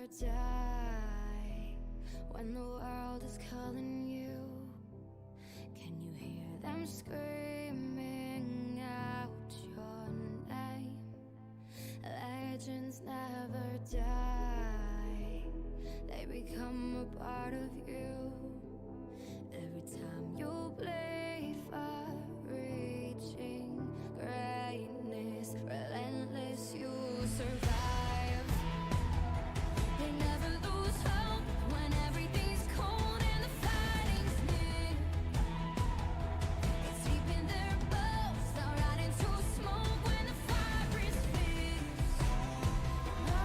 die when the world is calling you. Can you hear them screaming out your name? Legends never die, they become a part of you. Every time you play for reaching greatness, relentless, you survive. They never lose hope when everything's cold and the fighting's near. It's deep in their bones, they'll rot into smoke when the fire is fierce. No,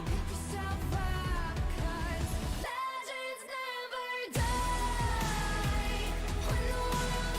pick yourself up, 'cause legends never die when the world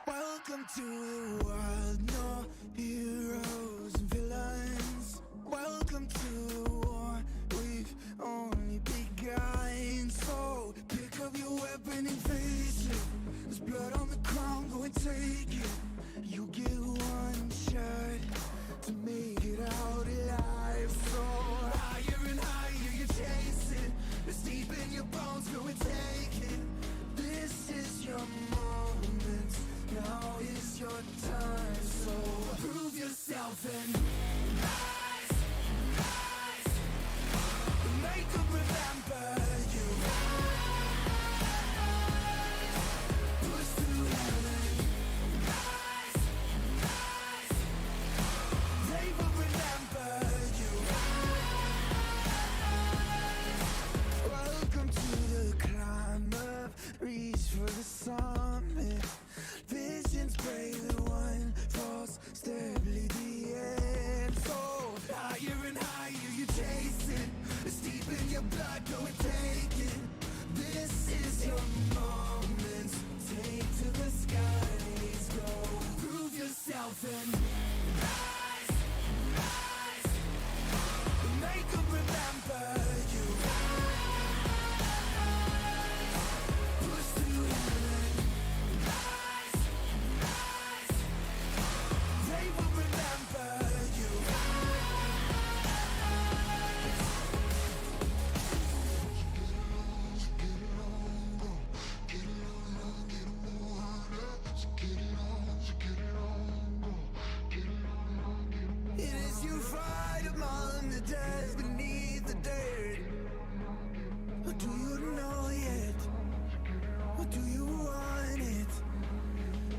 Welcome to the world, no heroes and villains. Welcome to the war, we've only begun. So pick up your weapon and face it. There's blood on the ground, go and take it. You get one shot to make it out alive. So higher and higher you chase it. It's deep in your bones, go and take it. This is your moment, now is your time. So prove yourself and rise, rise. Make them remember you. Rise, push through heaven. Rise, rise. They will remember you. Rise. Welcome to the climb up, reach for the summit. Visions brave, the one falls, steadily the end. So higher and higher you chase it. It's deep in your blood, go and take it. This is your moment. Take to the skies, go. Prove yourself and rise, rise. Make them remember you. Rise, push through heaven. Rise, rise. They will remember you. It is you fight among the dead beneath the dirt. Or do you know yet? Or do you want it?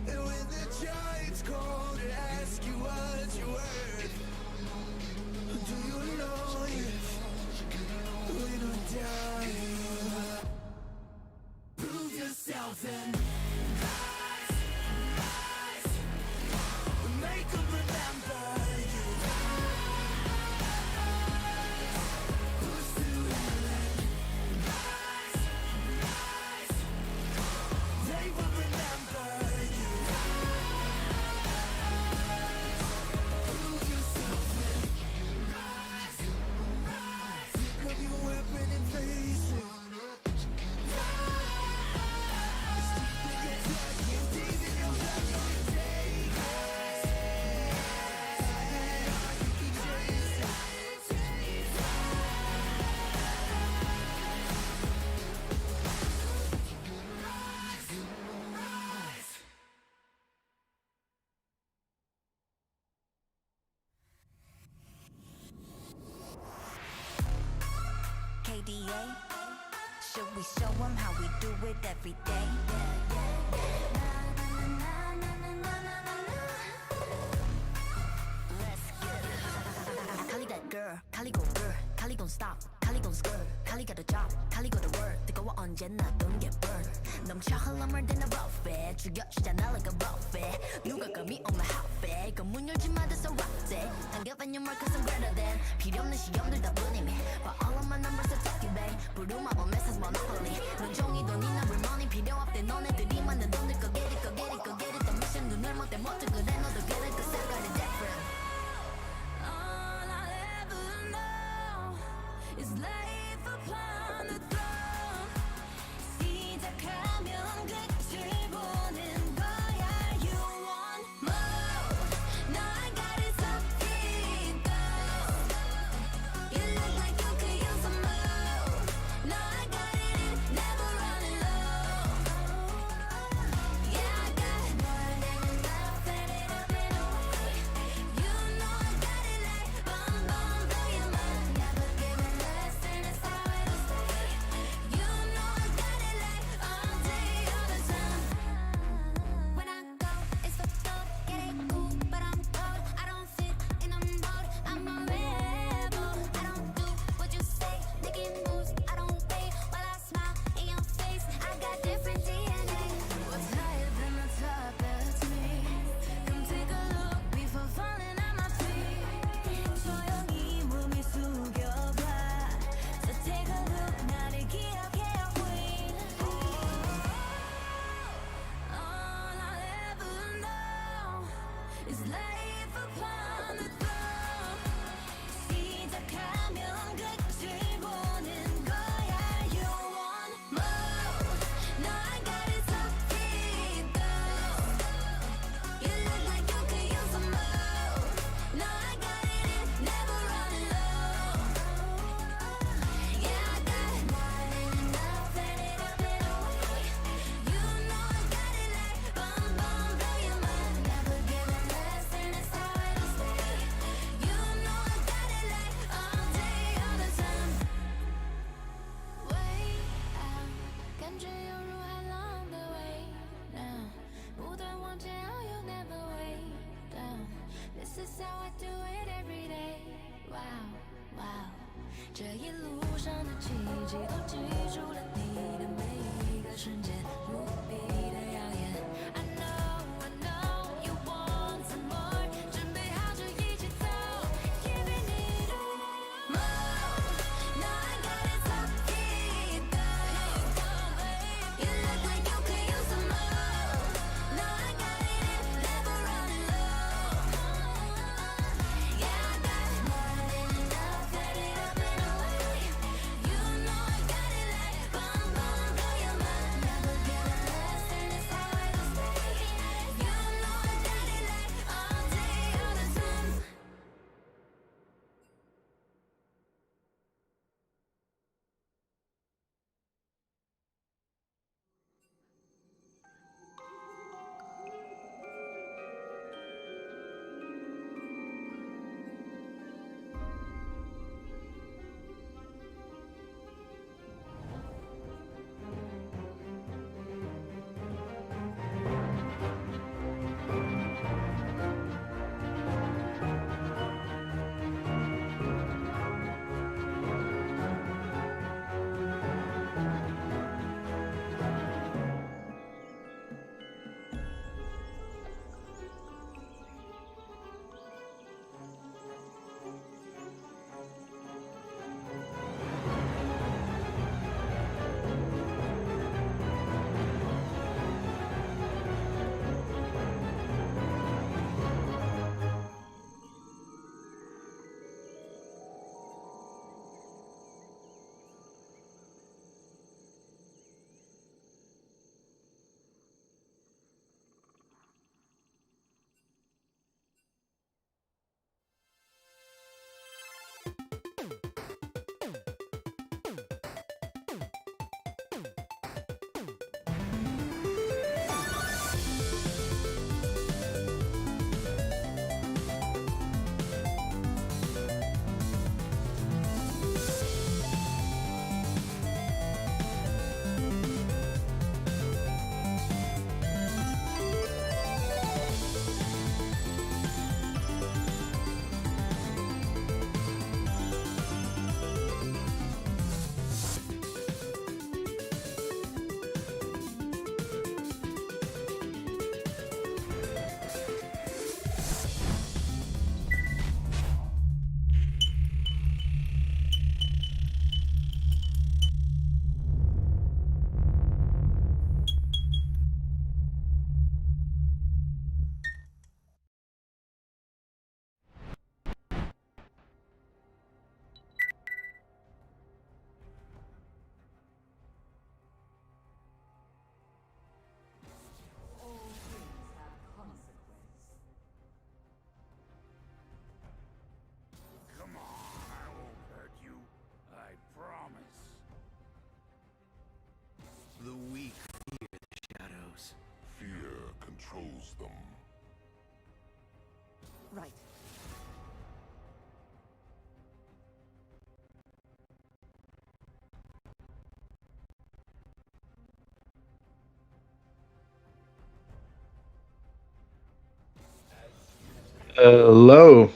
And when the giants call to ask you what you're worth, or do you know yet? Win or die, prove yourself and rise, rise. Make them remember you. Push through heaven. Rise, rise. They will remember you. Prove yourself and rise, rise. Pick up your weapon and face it. It's deep in your blood, deep in your blood, you take it. You keep chasing. KDA, should we show them how we do it every day? Let's get it. Kali that girl, Kali go girl, Kali don't stop, Kali don't skirt, Kali got a job, Kali go to work. 뜨거워 언제나 don't get burned. 넘쳐 흘러물 than a rough it, 죽여주잖아 like a rough it. 누가 감히 on my outfit, 이건 문 열지 마 that's a rough it. Don't give any more cause I'm greater than. 필요 없는 시험들 다 뿐이미. But all of my numbers are talking back. 부루마법 메시지 monopoly. 넌 종이 돈이 나 money 필요 없대. 너네들이 만든 돈들 go get it, go get it, go get it. The mission 눈을 못대 못해 그래 너도 get it cause I got it different. All I'll ever know is life upon the throne. 시작하면 끝을 보는 거야. You want more? No, I got it so deep though. You look like you could use some more. No, I got it, never running low. It's life upon the throne. 시작하면 끝을 보는 거야. You want more? No, I got it so deep down. You look like you could use some more. No, I got it in, never running low. Yeah, I got it more than enough, let it up and away. You know I got it like boom, boom, blow your mind. Never giving less, and it's how it'll stay. You know I got it like all day, all the time. Way out，感觉犹如海浪的微浪，不断往前，Oh you never way down。This is how I do it every day。Wow wow，这一路上的奇迹都记住了你的每一个瞬间，无比的耀眼。I know you want some more，准备好就一起走，Giving it all more。No I got it so deep down。You look like you could use some more。No I got it in, never running low。Yeah I got it more than enough, let it up and away。You know I got it like boom boom, blow your mind。Never giving less, and it's how it'll stay。You know I got it like all day, all the time。Come on, I won't hurt you. I promise. The weak fear the shadows. Fear controls them. Right. Hello.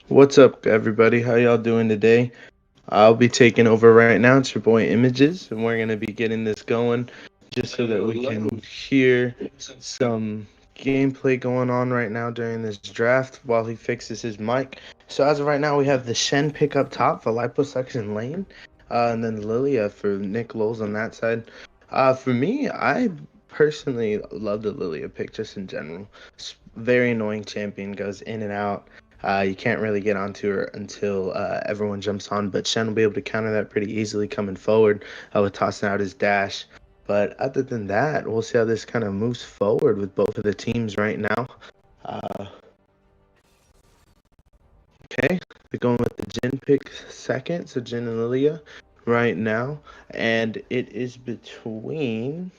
What's up, everybody? How y'all doing today? I'll be taking over right now. It's your boy Images, and we're gonna be getting this going just so that we can hear some gameplay going on right now during this draft while he fixes his mic. So as of right now, we have the Shen pick up top for liposuction lane, and then Lilia for Nick Lowe's on that side. For me, I personally love the Lilia pick just in general. very annoying champion, goes in and out. You can't really get onto her until everyone jumps on, but Shen will be able to counter that pretty easily coming forward with tossing out his dash. But other than that, we'll see how this kind of moves forward with both of the teams right now. Okay, we're going with the Jin pick second, so Jin and Lilia right now. And it is between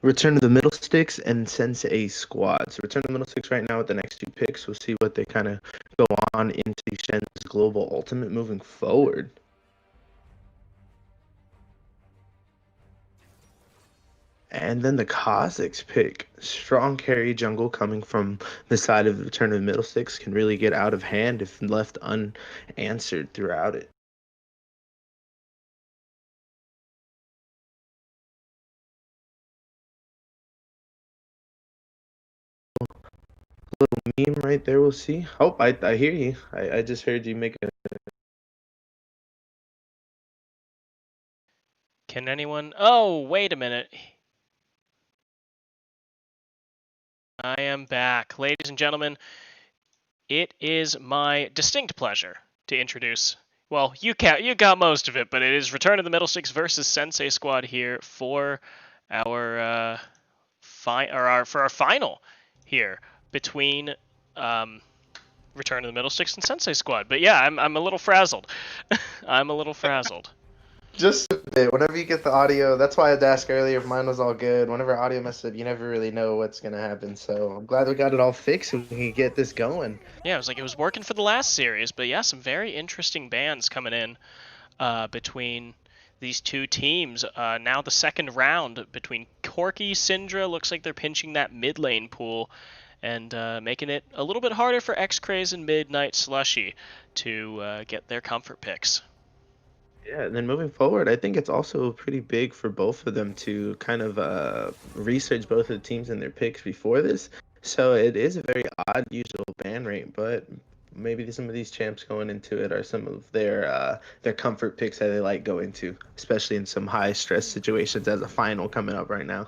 Return of the Middlesticks and Sensei squad. So Return of the Middlesticks right now with the next two picks. We'll see what they kind of go on into Shen's global ultimate moving forward. And then the Kazakhs pick. Strong carry jungle coming from the side of the Return of the Middlesticks can really get out of hand if left unanswered throughout it. Little meme right there, we'll see. Oh, I hear you. I just heard you make a... Can anyone... Oh, wait a minute. I am back. Ladies and gentlemen, it is my distinct pleasure to introduce... Well, you got most of it, but it is Return of the Middlesticks versus Sensei squad here for our our final here between Return of the Middlesticks and Sensei squad. But yeah, I'm a little frazzled. I'm a little frazzled. Just a bit. Whenever you get the audio, that's why I had to ask earlier if mine was all good. Whenever audio messes up, you never really know what's going to happen. So I'm glad we got it all fixed and we can get this going. Yeah, it was working for the last series, but yeah, some very interesting bands coming in between these two teams. Now the second round between Corky, Syndra, looks like they're pinching that mid lane pool and making it a little bit harder for X-Craze and Midnight Slushy to get their comfort picks. Yeah, and then moving forward, I think it's also pretty big for both of them to kind of research both of the teams and their picks before this. So it is a very odd usual ban rate, but maybe some of these champs going into it are some of their comfort picks that they like go into, especially in some high stress situations as a final coming up right now.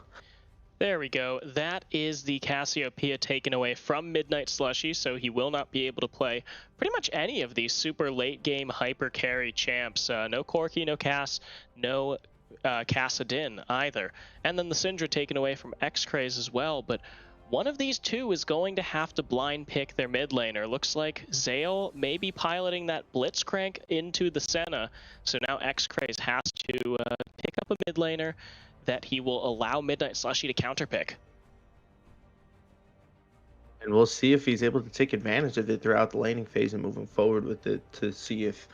There we go. That is the Cassiopeia taken away from Midnight Slushy, so he will not be able to play pretty much any of these super late game hyper carry champs. No Corky, no Cass, no Cassadin either. And then the Syndra taken away from X-Craze as well, but one of these two is going to have to blind pick their mid laner. Looks like Zale may be piloting that Blitzcrank into the Senna, so now X-Craze has to pick up a mid laner that he will allow Midnight Slushy to counterpick. And we'll see if he's able to take advantage of it throughout the laning phase and moving forward with it to see if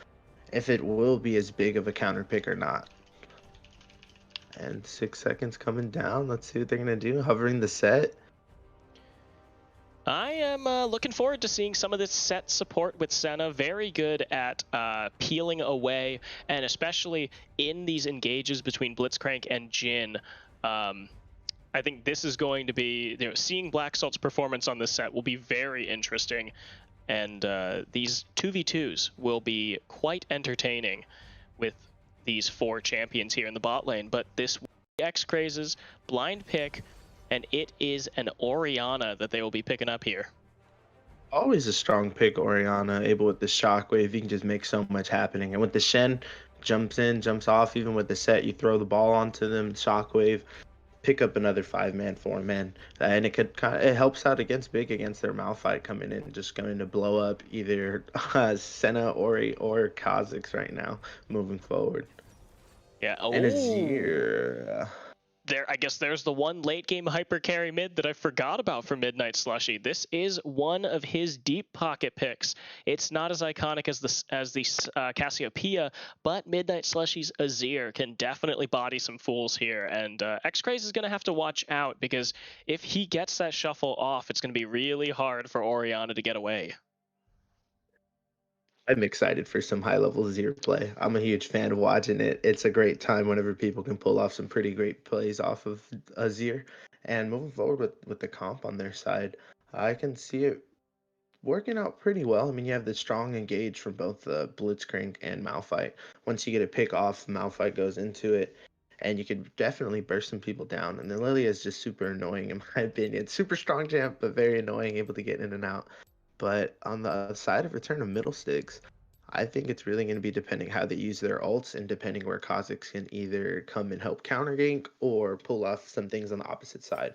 it will be as big of a counter pick or not. And 6 seconds coming down. Let's see what they're going to do. Hovering the set. I am looking forward to seeing some of this set support with Senna. Very good at peeling away, and especially in these engages between Blitzcrank and Jin. I think this is going to be, seeing Black Salt's performance on this set will be very interesting, and these 2v2s will be quite entertaining with these four champions here in the bot lane. But this X-Craze's blind pick, and it is an Orianna that they will be picking up here. Always a strong pick, Orianna, able with the shockwave. You can just make so much happening. And with the Shen, jumps in, jumps off. Even with the set, you throw the ball onto them, shockwave, pick up another 5-man, 4-man. And it helps out against their Malphite coming in, just going to blow up either Senna, Ori, or Kazakhs right now, moving forward. Yeah, and Azir. I guess there's the one late game hyper carry mid that I forgot about for Midnight Slushy. This is one of his deep pocket picks. It's not as iconic as the Cassiopeia, but Midnight Slushy's Azir can definitely body some fools here. And X-Craze is going to have to watch out, because if he gets that shuffle off, it's going to be really hard for Orianna to get away. I'm excited for some high-level Azir play. I'm a huge fan of watching it. It's a great time whenever people can pull off some pretty great plays off of Azir. And moving forward with the comp on their side, I can see it working out pretty well. I mean, you have the strong engage from both Blitzcrank and Malphite. Once you get a pick off, Malphite goes into it. and you could definitely burst some people down. And then Lilia is just super annoying in my opinion. Super strong champ, but very annoying, able to get in and out. But on the side of Return of Middlesticks, I think it's really going to be depending how they use their ults and depending where Kha'Zix can either come and help counter gank or pull off some things on the opposite side.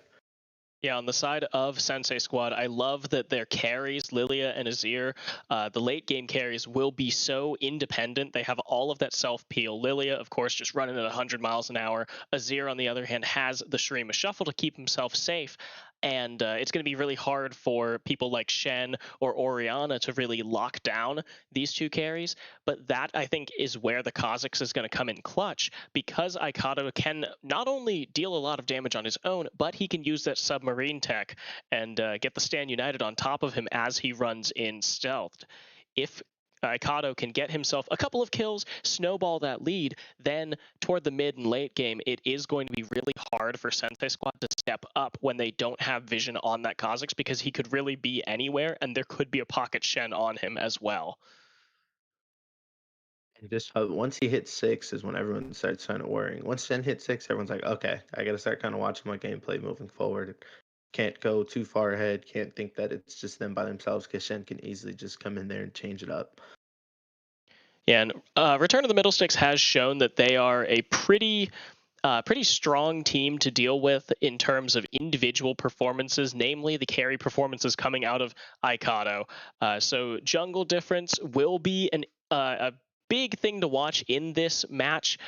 Yeah, on the side of Sensei Squad, I love that their carries, Lilia and Azir, the late game carries will be so independent. They have all of that self peel. Lilia, of course, just running at 100 miles an hour. Azir, on the other hand, has the Stream of Shuffle to keep himself safe. And it's going to be really hard for people like Shen or Orianna to really lock down these two carries. But that, I think, is where the Kha'Zix is going to come in clutch, because Aikado can not only deal a lot of damage on his own, but he can use that submarine tech and get the Stand United on top of him as he runs in stealth. If Aikado can get himself a couple of kills, snowball that lead, then toward the mid and late game, it is going to be really hard for Sensei Squad to step up when they don't have vision on that Kha'Zix, because he could really be anywhere, and there could be a pocket Shen on him as well. And just once he hits 6 is when everyone starts kind of worrying. Once Shen hits 6, everyone's like, okay, I got to start kind of watching my gameplay moving forward. Can't go too far ahead. Can't think that it's just them by themselves, because Shen can easily just come in there and change it up. Yeah, and Return of the Middlesticks has shown that they are a pretty strong team to deal with in terms of individual performances, namely the carry performances coming out of Aikado. So jungle difference will be a big thing to watch in this match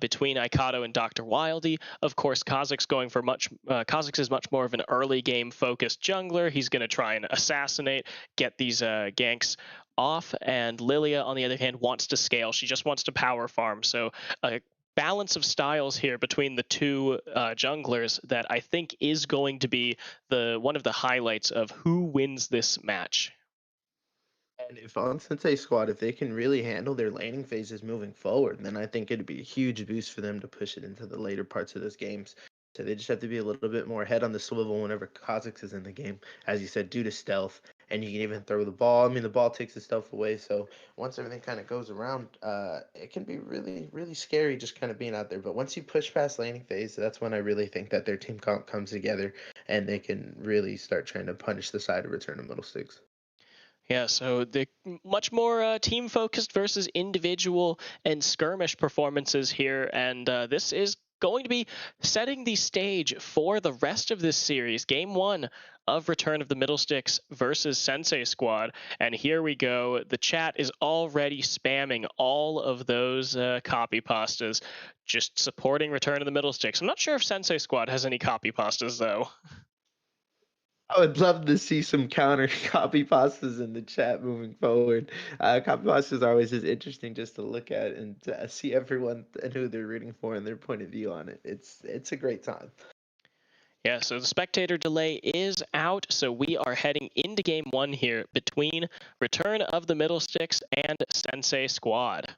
between Aikado and Dr. Wildy. Of course, Kha'Zix is much more of an early game focused jungler. He's going to try and assassinate, get these ganks off, and Lilia, on the other hand, wants to scale. She just wants to power farm. So balance of styles here between the two junglers that I think is going to be one of the highlights of who wins this match. And if on Sensei Squad, if they can really handle their laning phases moving forward, then I think it'd be a huge boost for them to push it into the later parts of those games. So they just have to be a little bit more head on the swivel whenever Kha'Zix is in the game, as you said, due to stealth. And you can even throw the ball. I mean, the ball takes the stealth away. So once everything kind of goes around, it can be really, really scary just kind of being out there. But once you push past laning phase, that's when I really think that their team comes together and they can really start trying to punish the side of Return of Middlesticks. Yeah, so the much more team-focused versus individual and skirmish performances here, and this is going to be setting the stage for the rest of this series. Game 1 of Return of the Middlesticks versus Sensei Squad, and here we go. The chat is already spamming all of those copy pastas, just supporting Return of the Middlesticks. I'm not sure if Sensei Squad has any copy pastas, though. I would love to see some counter copy pastas in the chat moving forward. Copy pastas are always just interesting just to look at and to see everyone and who they're rooting for and their point of view on it. It's a great time. Yeah, so the spectator delay is out, so we are heading into Game 1 here between Return of the Middlesticks and Sensei Squad.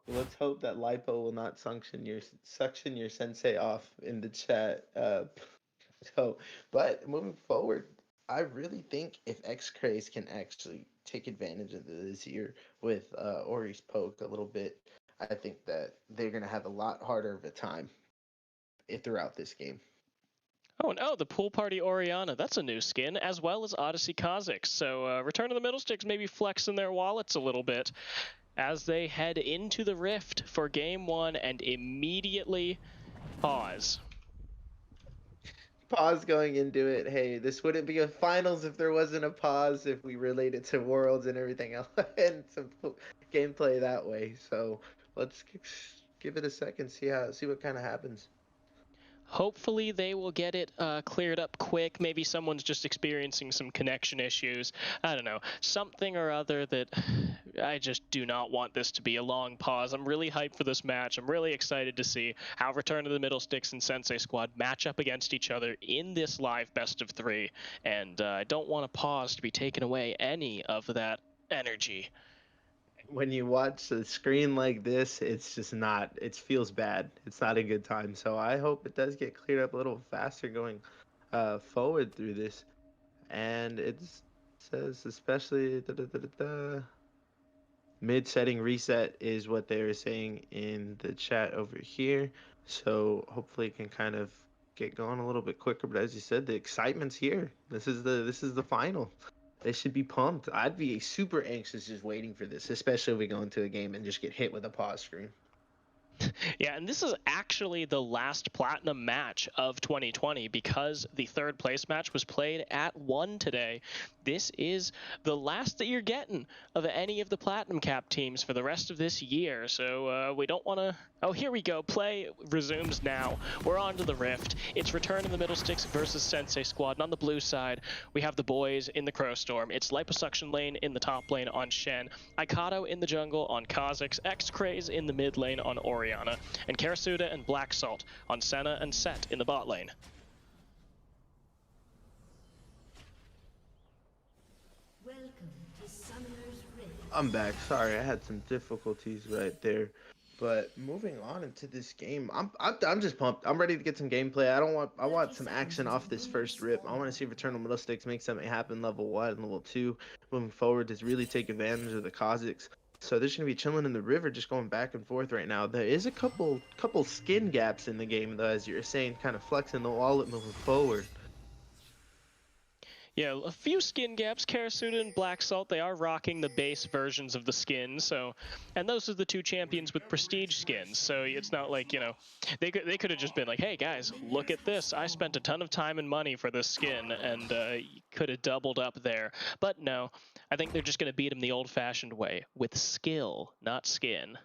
Let's hope that Lipo will not suction your sensei off in the chat. But moving forward, I really think if X-Craze can actually take advantage of this year with Ori's poke a little bit, I think that they're going to have a lot harder of a time throughout this game. Oh no, the Pool Party Orianna, that's a new skin, as well as Odyssey Kha'Zix. So Return of the Middlesticks maybe flexing their wallets a little bit as they head into the Rift for Game 1 and immediately pause. Pause going into it. Hey, this wouldn't be a finals if there wasn't a pause, if we relate it to Worlds and everything else and some gameplay that way. So let's give it a second, see what kind of happens. Hopefully they will get it cleared up quick. Maybe someone's just experiencing some connection issues. I don't know. Something or other that I just do not want this to be a long pause. I'm really hyped for this match. I'm really excited to see how Return of the Middlesticks and Sensei Squad match up against each other in this live best of 3. And I don't want a pause to be taken away any of that energy. When you watch a screen like this, it's just not, it feels bad. It's not a good time. So I hope it does get cleared up a little faster going forward through this. And it says especially Mid-setting reset is what they were saying in the chat over here. So hopefully it can kind of get going a little bit quicker. But as you said, the excitement's here. This is the final. They should be pumped. I'd be super anxious just waiting for this, especially if we go into a game and just get hit with a pause screen. Yeah, and this is actually the last Platinum match of 2020 because the third place match was played at 1 today. This is the last that you're getting of any of the Platinum Cap teams for the rest of this year. So we don't want to... Oh, here we go. Play resumes now. We're on to the Rift. It's Return of the Middlesticks versus Sensei squad. And on the blue side, we have the boys in the Crowstorm. It's Liposuction lane in the top lane on Shen, Aikato in the jungle on Kha'Zix, X-Craze in the mid lane on Orianna, and Karasuda and Black Salt on Senna and Set in the bot lane. Welcome to Summoner's Rift. I'm back. Sorry, I had some difficulties right there. But moving on into this game, I'm just pumped. I'm ready to get some gameplay. I want some action off this first rip. I want to see Return of Middlesticks make something happen level 1 and level 2 moving forward to really take advantage of the Kha'Zix. So they're just gonna be chilling in the river, just going back and forth right now. There is a couple skin gaps in the game though, as you were saying, kind of flexing the wallet moving forward. Yeah, a few skin gaps. Karasuda and Black Salt, they are rocking the base versions of the skins. So, and those are the two champions with prestige skins. So it's not like, you know, they could have just been like, hey guys, look at this. I spent a ton of time and money for this skin, and could have doubled up there. But no, I think they're just going to beat him the old-fashioned way, with skill, not skin.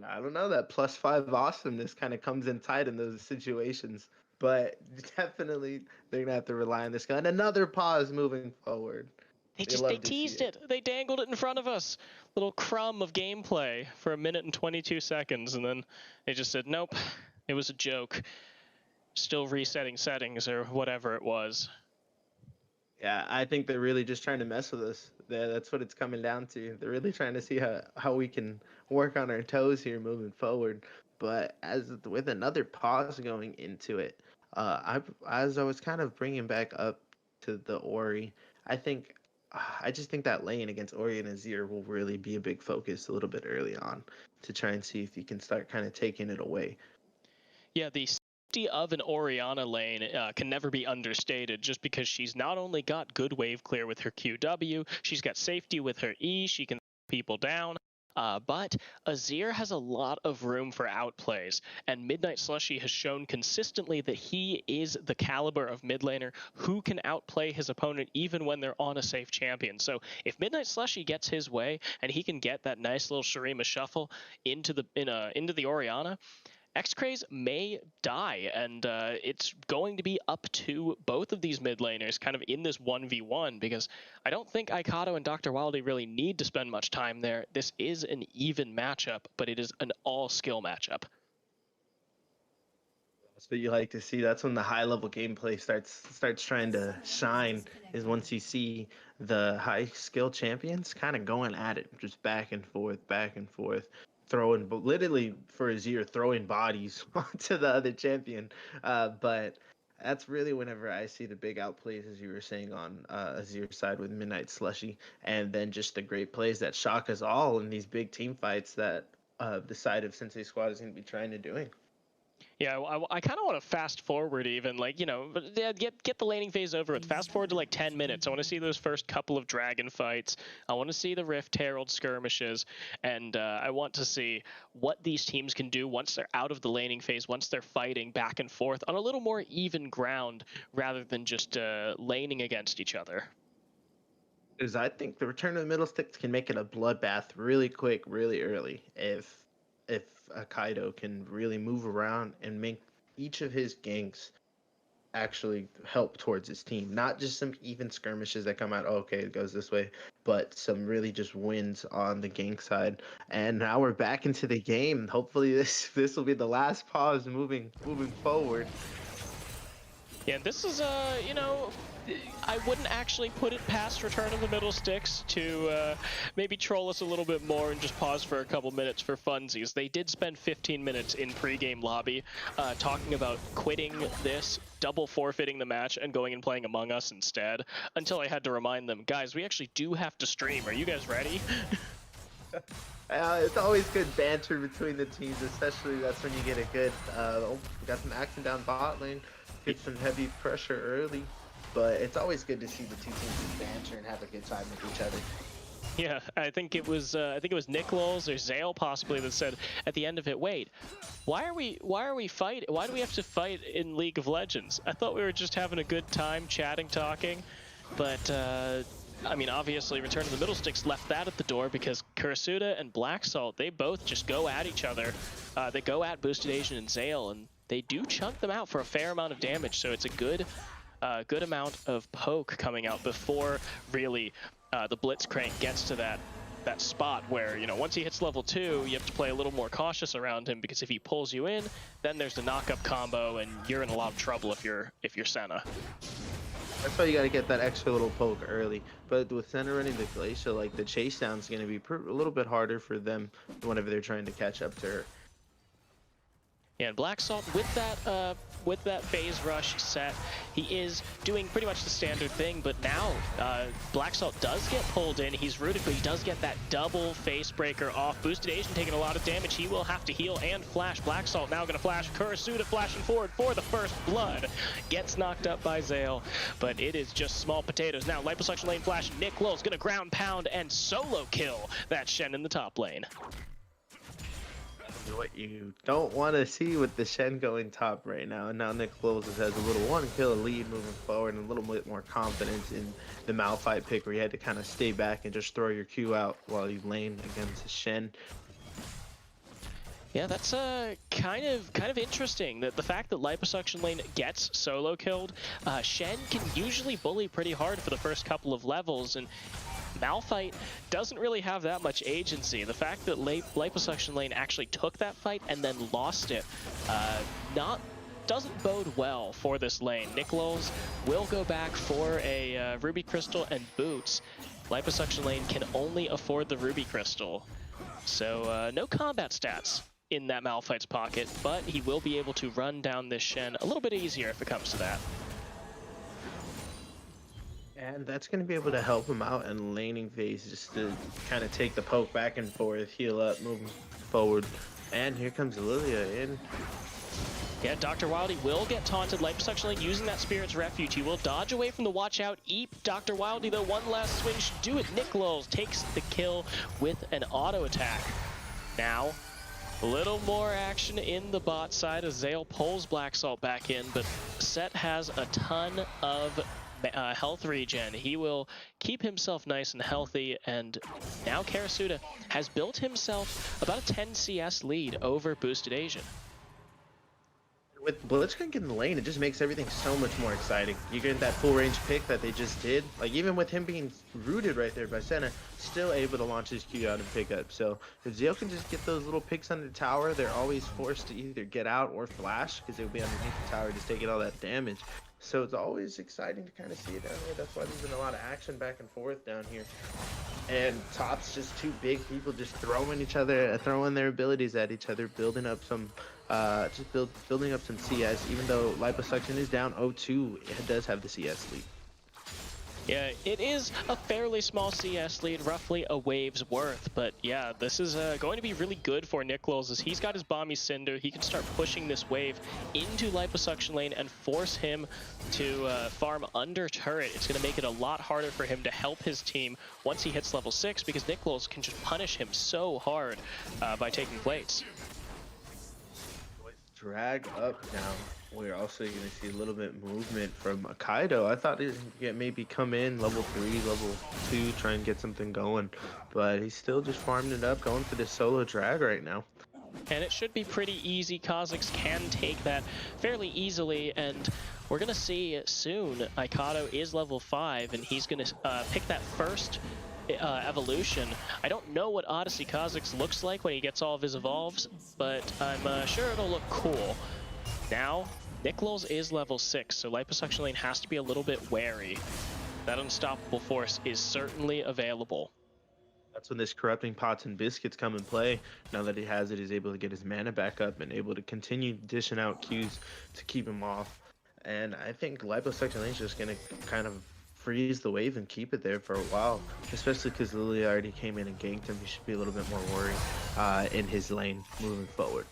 I don't know, that +5 awesomeness kind of comes in tight in those situations. But definitely they're gonna have to rely on this gun. Another pause moving forward. They teased it. They dangled it in front of us. Little crumb of gameplay for 1 minute and 22 seconds, and then they just said, nope, it was a joke. Still resetting settings or whatever it was. Yeah, I think they're really just trying to mess with us. That's what it's coming down to. They're really trying to see how we can work on our toes here moving forward. But as with another pause going into it, as I was kind of bringing back up to the Ori, I just think that lane against Ori and Azir will really be a big focus a little bit early on to try and see if you can start kind of taking it away. Yeah, the safety of an Orianna lane can never be understated, just because she's not only got good wave clear with her QW, she's got safety with her E, she can people down. But Azir has a lot of room for outplays, and Midnight Slushy has shown consistently that he is the caliber of mid laner who can outplay his opponent even when they're on a safe champion. So if Midnight Slushy gets his way and he can get that nice little Shurima shuffle into the Orianna, X-Craze may die, and it's going to be up to both of these mid laners kind of in this 1v1, because I don't think Aikato and Dr. Wildy really need to spend much time there. This is an even matchup, but it is an all-skill matchup. That's what you like to see. That's when the high-level gameplay starts trying to shine, is once you see the high-skill champions kind of going at it, just back and forth, throwing, literally for Azir, throwing bodies onto the other champion. But that's really whenever I see the big outplays, as you were saying, on Azir's side with Midnight Slushy, and then just the great plays that shock us all in these big team fights that the side of Sensei squad is going to be trying to doing. Yeah, I kind of want to fast forward even, like, you know, get the laning phase over with. Fast forward to like 10 minutes. I want to see those first couple of dragon fights. I want to see the Rift Herald skirmishes, and I want to see what these teams can do once they're out of the laning phase, once they're fighting back and forth on a little more even ground rather than just laning against each other. Because I think the Return of the Middlesticks can make it a bloodbath really quick, really early, if Kaido can really move around and make each of his ganks actually help towards his team. Not just some even skirmishes that come out, oh, okay, it goes this way, but some really just wins on the gank side. And now we're back into the game. Hopefully this will be the last pause moving forward. Yeah, this is, you know, I wouldn't actually put it past Return of the Middlesticks to maybe troll us a little bit more and just pause for a couple minutes for funsies. They did spend 15 minutes in pregame lobby talking about quitting this, double forfeiting the match, and going and playing Among Us instead, until I had to remind them, guys, we actually do have to stream. Are you guys ready? It's always good banter between the teams, especially that's when you get a good. We got some action down bot lane, get some heavy pressure early, but it's always good to see the two teams banter and have a good time with each other. Yeah, I think it was Nick Lowles or Zale possibly that said at the end of it, wait, why are we fighting? Why do we have to fight in League of Legends? I thought we were just having a good time chatting, talking, but I mean, obviously Return of the Middlesticks left that at the door because Kurasuda and Black Salt, they both just go at each other. They go at Boosted Asian and Zale, and they do chunk them out for a fair amount of damage, so it's a good amount of poke coming out before really the Blitzcrank gets to that spot where, you know, once he hits level 2, you have to play a little more cautious around him, because if he pulls you in, then there's the knock-up combo, and you're in a lot of trouble if you're Senna. That's why you got to get that extra little poke early. But with Senna running the Glacier, like the chase down is going to be a little bit harder for them whenever they're trying to catch up to her. Yeah, and Black Salt with that phase rush set, he is doing pretty much the standard thing, but now Black Salt does get pulled in. He's rooted, but he does get that double face breaker off. Boosted Asian taking a lot of damage. He will have to heal and flash. Black Salt now going to flash. Kurasuda flashing forward for the first blood. Gets knocked up by Zale, but it is just small potatoes. Now liposuction lane flash. Nick Lowell's going to ground pound and solo kill that Shen in the top lane. What you don't want to see with the Shen going top right now. And now Nick Lowell has a little one-kill lead moving forward and a little bit more confidence in the Malphite pick where you had to kind of stay back and just throw your Q out while you lane against the Shen. Yeah, that's kind of interesting. That the fact that liposuction lane gets solo killed, Shen can usually bully pretty hard for the first couple of levels, and Malphite doesn't really have that much agency. The fact that liposuction lane actually took that fight and then lost it, doesn't bode well for this lane. Nick Lowles will go back for a Ruby Crystal and boots. Liposuction lane can only afford the Ruby Crystal, so no combat stats in that Malphite's pocket, but he will be able to run down this Shen a little bit easier if it comes to that. And that's going to be able to help him out in laning phase, just to kind of take the poke back and forth, heal up, moving forward. And here comes Lilia in. Yeah, Dr. Wildy will get taunted. Liposuction lane using that Spirit's Refuge. He will dodge away from the watch out. Eep. Dr. Wildy, though, one last swing should do it. Nick Lowles takes the kill with an auto attack. Now, a little more action in the bot side as Zale pulls Black Salt back in, but Set has a ton of health regen. He will keep himself nice and healthy, and now Kurasuda has built himself about a 10 CS lead over Boosted Asian. With Blitzcrank in the lane, it just makes everything so much more exciting. You get that full range pick that they just did. Like, even with him being rooted right there by Senna, still able to launch his Q out and pick up. So if Zale can just get those little picks on the tower, they're always forced to either get out or flash, because they'll be underneath the tower just taking all that damage. So it's always exciting to kind of see it down here. That's why there's been a lot of action back and forth down here. And top's just two big people just throwing their abilities at each other, building up some building up some CS. Even though liposuction is down 0-2, it does have the CS lead. Yeah, it is a fairly small CS lead, roughly a wave's worth, but yeah, this is going to be really good for Nick Lowles as he's got his Bomby Cinder. He can start pushing this wave into liposuction lane and force him to farm under turret. It's going to make it a lot harder for him to help his team once he hits level 6, because Nick Lowles can just punish him so hard by taking plates. Drag up now. We're also going to see a little bit movement from Kaido. I thought he'd maybe come in level 3, level 2, try and get something going, but he's still just farming it up, going for this solo drag right now. And it should be pretty easy. Kha'Zix can take that fairly easily, and we're going to see soon Aikado is level 5, and he's going to pick that first evolution. I don't know what Odyssey Kha'Zix looks like when he gets all of his evolves, but I'm sure it'll look cool. Now, Nick Lowles is level 6, so liposuction lane has to be a little bit wary. That unstoppable force is certainly available. That's when this corrupting pots and biscuits come in play. Now that he has it, he's able to get his mana back up and able to continue dishing out Qs to keep him off. And I think liposuction lane is just going to kind of freeze the wave and keep it there for a while, especially because Lily already came in and ganked him. He should be a little bit more worried in his lane moving forward.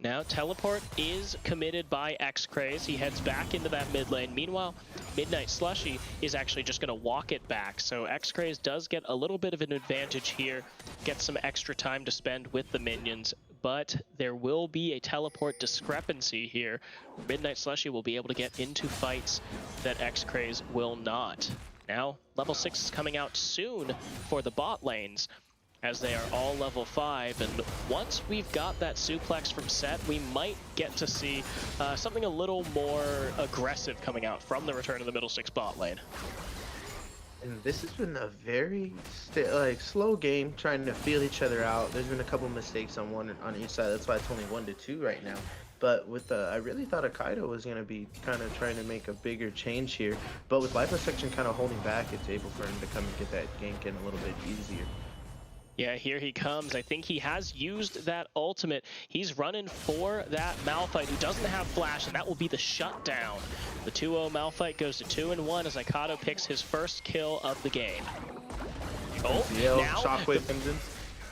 Now teleport is committed by X-Craze. He heads back into that mid lane. Meanwhile, Midnight Slushy is actually just going to walk it back. So X-Craze does get a little bit of an advantage here, gets some extra time to spend with the minions, but there will be a teleport discrepancy here. Midnight Slushy will be able to get into fights that X-Craze will not. Now, level 6 is coming out soon for the bot lanes, as they are all level 5, and once we've got that suplex from Set, we might get to see something a little more aggressive coming out from the return of the Middlesticks bot lane. And this has been a very slow game, trying to feel each other out. There's been a couple mistakes on each side. That's why it's only 1-2 right now. But with I really thought Akaido was going to be kind of trying to make a bigger change here. But with Liposuction kind of holding back, it's able for him to come and get that gank in a little bit easier. Yeah, here he comes. I think he has used that ultimate. He's running for that Malphite, who doesn't have flash, and that will be the shutdown. The 2-0 Malphite goes to 2-1 as Aikado picks his first kill of the game. Oh, now Shockwave comes in.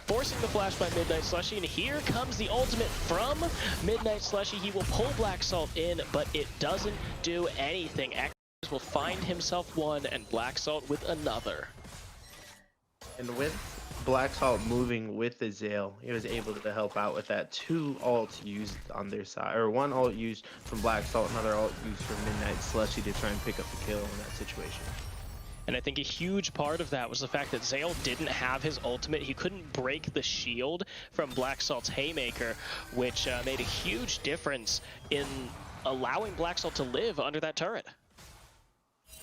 Forcing the flash by Midnight Slushy, and here comes the ultimate from Midnight Slushy. He will pull Black Salt in, but it doesn't do anything. X will find himself one, and Black Salt with another. And with Black Salt moving with the Zale, he was able to help out with that. 2 ults used on their side, or 1 ult used from Black Salt, another ult used from Midnight Slushy to try and pick up the kill in that situation. And I think a huge part of that was the fact that Zale didn't have his ultimate. He couldn't break the shield from Black Salt's Haymaker, which made a huge difference in allowing Black Salt to live under that turret.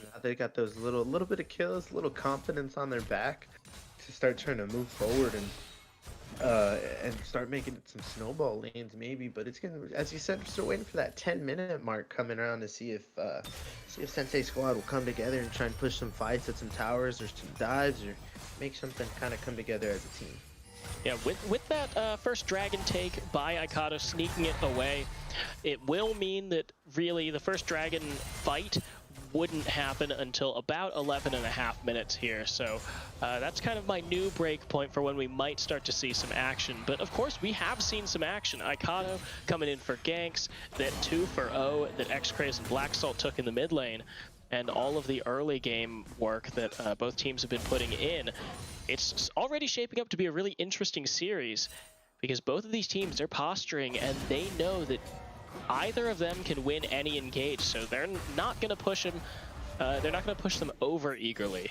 Now they got those little bit of kills, little confidence on their back to start trying to move forward and start making some snowball lanes maybe. But it's gonna, as you said, we're still waiting for that 10-minute mark coming around to see if Sensei squad will come together and try and push some fights at some towers or some dives or make something kind of come together as a team. Yeah, with that first dragon take by Aikado sneaking it away, it will mean that really the first dragon fight wouldn't happen until about 11.5 minutes here. So that's kind of my new break point for when we might start to see some action. But of course, we have seen some action. Aikado coming in for ganks, that 2-for-0 that X-Craze and Black Salt took in the mid lane, and all of the early game work that both teams have been putting in. It's already shaping up to be a really interesting series, because both of these teams, they're posturing and they know that either of them can win any engage, so they're not going to push them. They're not going to push them over eagerly.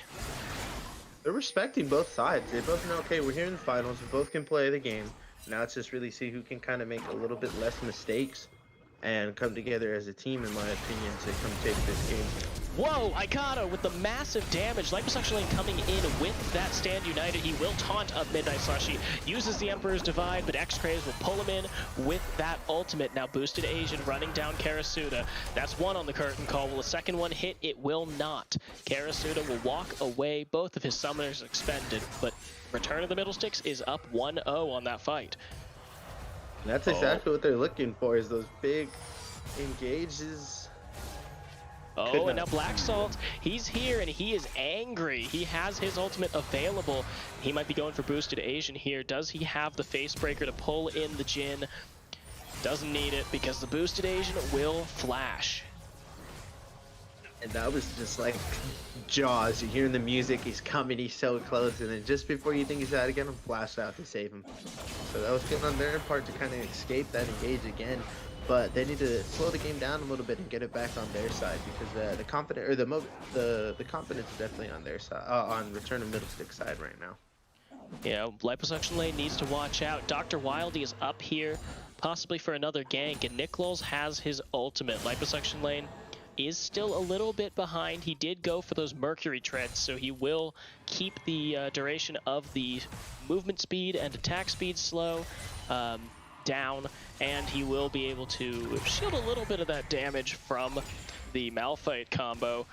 They're respecting both sides. They both know, okay, we're here in the finals. We both can play the game. Now it's just really see who can kind of make a little bit less mistakes and come together as a team, in my opinion, to come take this game. Whoa, Aikado with the massive damage. Liposuction Lane coming in with that stand united. He will taunt up Midnight Slushy, uses the Emperor's Divide, but X-Craze will pull him in with that ultimate. Now Boosted Asian running down Karasuda. That's one on the curtain call. Will a second one hit? It will not. Karasuda will walk away. Both of his summoners expended, but Return of the Middlesticks is up 1-0 on that fight. And that's exactly what they're looking for, is those big engages. Oh, and now Black Salt, he's here and he is angry. He has his ultimate available. He might be going for Boosted Asian here. Does he have the face breaker to pull in the Jhin? Doesn't need it because the Boosted Asian will flash. And that was just like Jaws. You're hearing the music, he's coming, he's so close, and then just before you think he's out again, flash out to save him. So that was good on their part to kind of escape that engage again. But they need to slow the game down a little bit and get it back on their side, because the confidence is definitely on their side, on Return of Middlesticks side right now. Yeah, Liposuction Lane needs to watch out. Dr. Wildy is up here, possibly for another gank, and Nicklols has his ultimate. Liposuction Lane is still a little bit behind. He did go for those Mercury treads, so he will keep the duration of the movement speed and attack speed slow down, and he will be able to shield a little bit of that damage from the Malphite combo.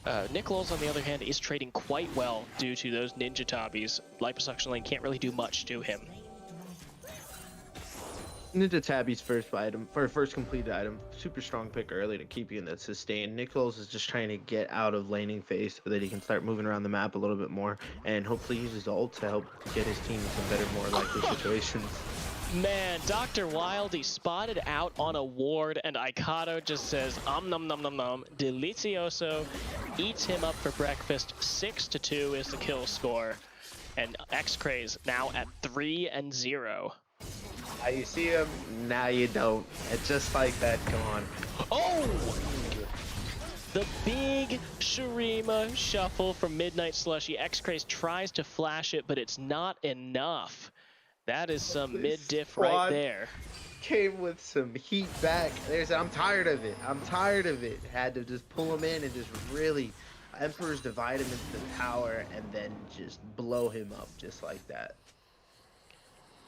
Nicklols, on the other hand, is trading quite well due to those ninja tabis. Liposuction Lane can't really do much to him. Ninja Tabby's first item, for first completed item, super strong pick early to keep you in that sustain. Nichols is just trying to get out of laning phase so that he can start moving around the map a little bit more, and hopefully use his ult to help get his team into better, more likely situations. Man, Dr. Wildy spotted out on a ward, and Aikado just says, nom nom nom nom, delicioso, eats him up for breakfast. 6-2 is the kill score, and X-Craze now at 3-0. Now you see him, now you don't. It's just like that, come on. Oh! The big Shurima shuffle from Midnight Slushy. X-Craze tries to flash it, but it's not enough. That is some mid-diff right there. Came with some heat back. I'm tired of it. I'm tired of it. Had to just pull him in and just really Emperor's divide him into the tower and then just blow him up just like that.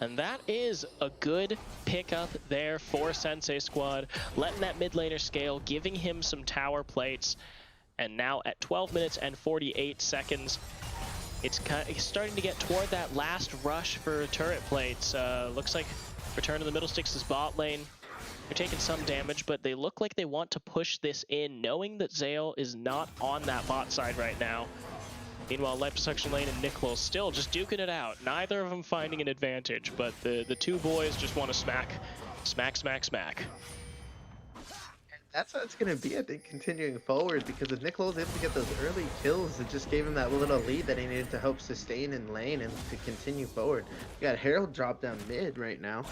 And that is a good pickup there for Sensei Squad, letting that mid laner scale, giving him some tower plates. And now at 12 minutes and 48 seconds, it's starting to get toward that last rush for turret plates. Looks like Return of the Middlesticks is bot lane. They're taking some damage, but they look like they want to push this in, knowing that Zale is not on that bot side right now. Meanwhile, Liposuction Lane and Nichols still just duking it out. Neither of them finding an advantage, but the two boys just want to smack. That's how it's going to be, I think, continuing forward, because if Nichols able to get those early kills, it just gave him that little lead that he needed to help sustain in lane and to continue forward. You got Herald drop down mid right now.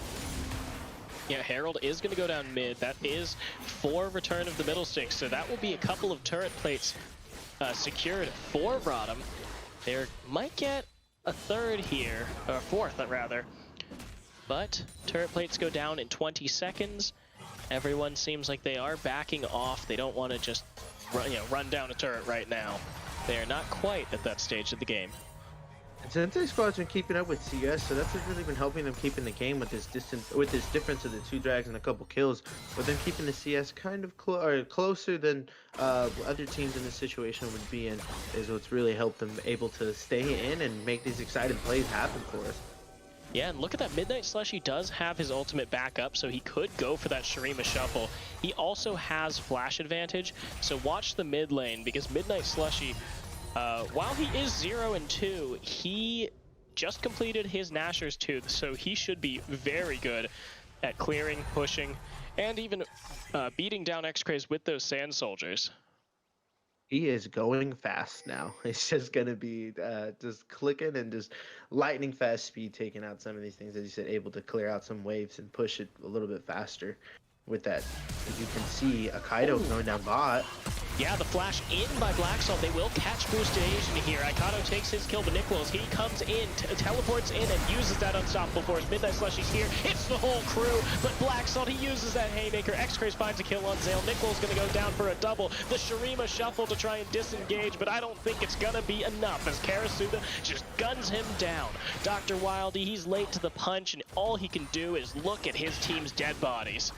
Yeah, Herald is going to go down mid. That is for Return of the Middlesticks, so that will be a couple of turret plates secured for RotM. They might get a third here, or fourth rather. But turret plates go down in 20 seconds. Everyone seems like they are backing off. They don't want to just run down a turret right now. They are not quite at that stage of the game. And Sensei Squad's been keeping up with CS, so that's really been helping them keep in the game with this difference of the 2 drags and a couple kills, but then keeping the CS kind of closer than other teams in this situation would be in, is what's really helped them able to stay in and make these exciting plays happen for us. Yeah, and look at that. Midnight Slushy does have his ultimate back up, so he could go for that Shurima shuffle. He also has flash advantage, so watch the mid lane, because Midnight Slushy, while he is 0-2, he just completed his Nashor's Tooth, so he should be very good at clearing, pushing, and even beating down X-Craze with those Sand Soldiers. He is going fast now. It's just going to be just clicking and just lightning fast speed, taking out some of these things, as you said, able to clear out some waves and push it a little bit faster with that. As you can see, Aikado going down bot. Yeah, the flash in by Blacksalt. They will catch Boosted Asian here. Aikado takes his kill, but Nichols, he comes in, teleports in, and uses that unstoppable force. Midnight Slushy's here. It's the whole crew, but Blacksalt, he uses that haymaker. X-Craze finds a kill on Zale. Nichols gonna go down for a double. The Shurima shuffle to try and disengage, but I don't think it's gonna be enough as Karasuga just guns him down. Dr. Wildy, he's late to the punch, and all he can do is look at his team's dead bodies.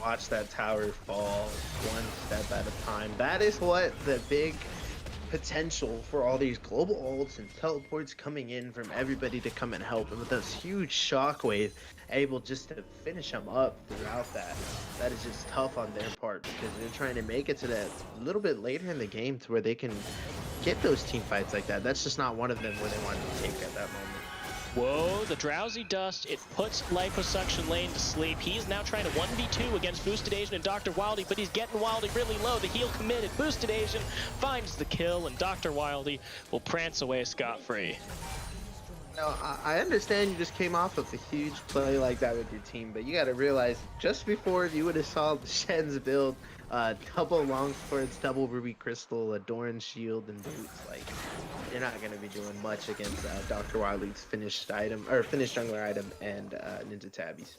Watch that tower fall one step at a time. That is what the big potential for all these global ults and teleports coming in from everybody to come and help. And with this huge shockwave, able just to finish them up throughout that. That is just tough on their part, because they're trying to make it to that little bit later in the game to where they can get those team fights like that. That's just not one of them where they wanted to take at that moment. Whoa, the Drowsy Dust, it puts Liposuction Lane to sleep. He's now trying to 1v2 against Boosted Asian and Dr. Wildy, but he's getting Wildy really low. The heal committed. Boosted Asian finds the kill, and Dr. Wildy will prance away scot-free. Now, I understand you just came off of a huge play like that with your team, but you got to realize, just before you would have saw the Shen's build, double long swords, double ruby crystal, Adorn shield, and boots, like, you're not going to be doing much against Dr. Wiley's finished item, or finished jungler item, and Ninja Tabbies.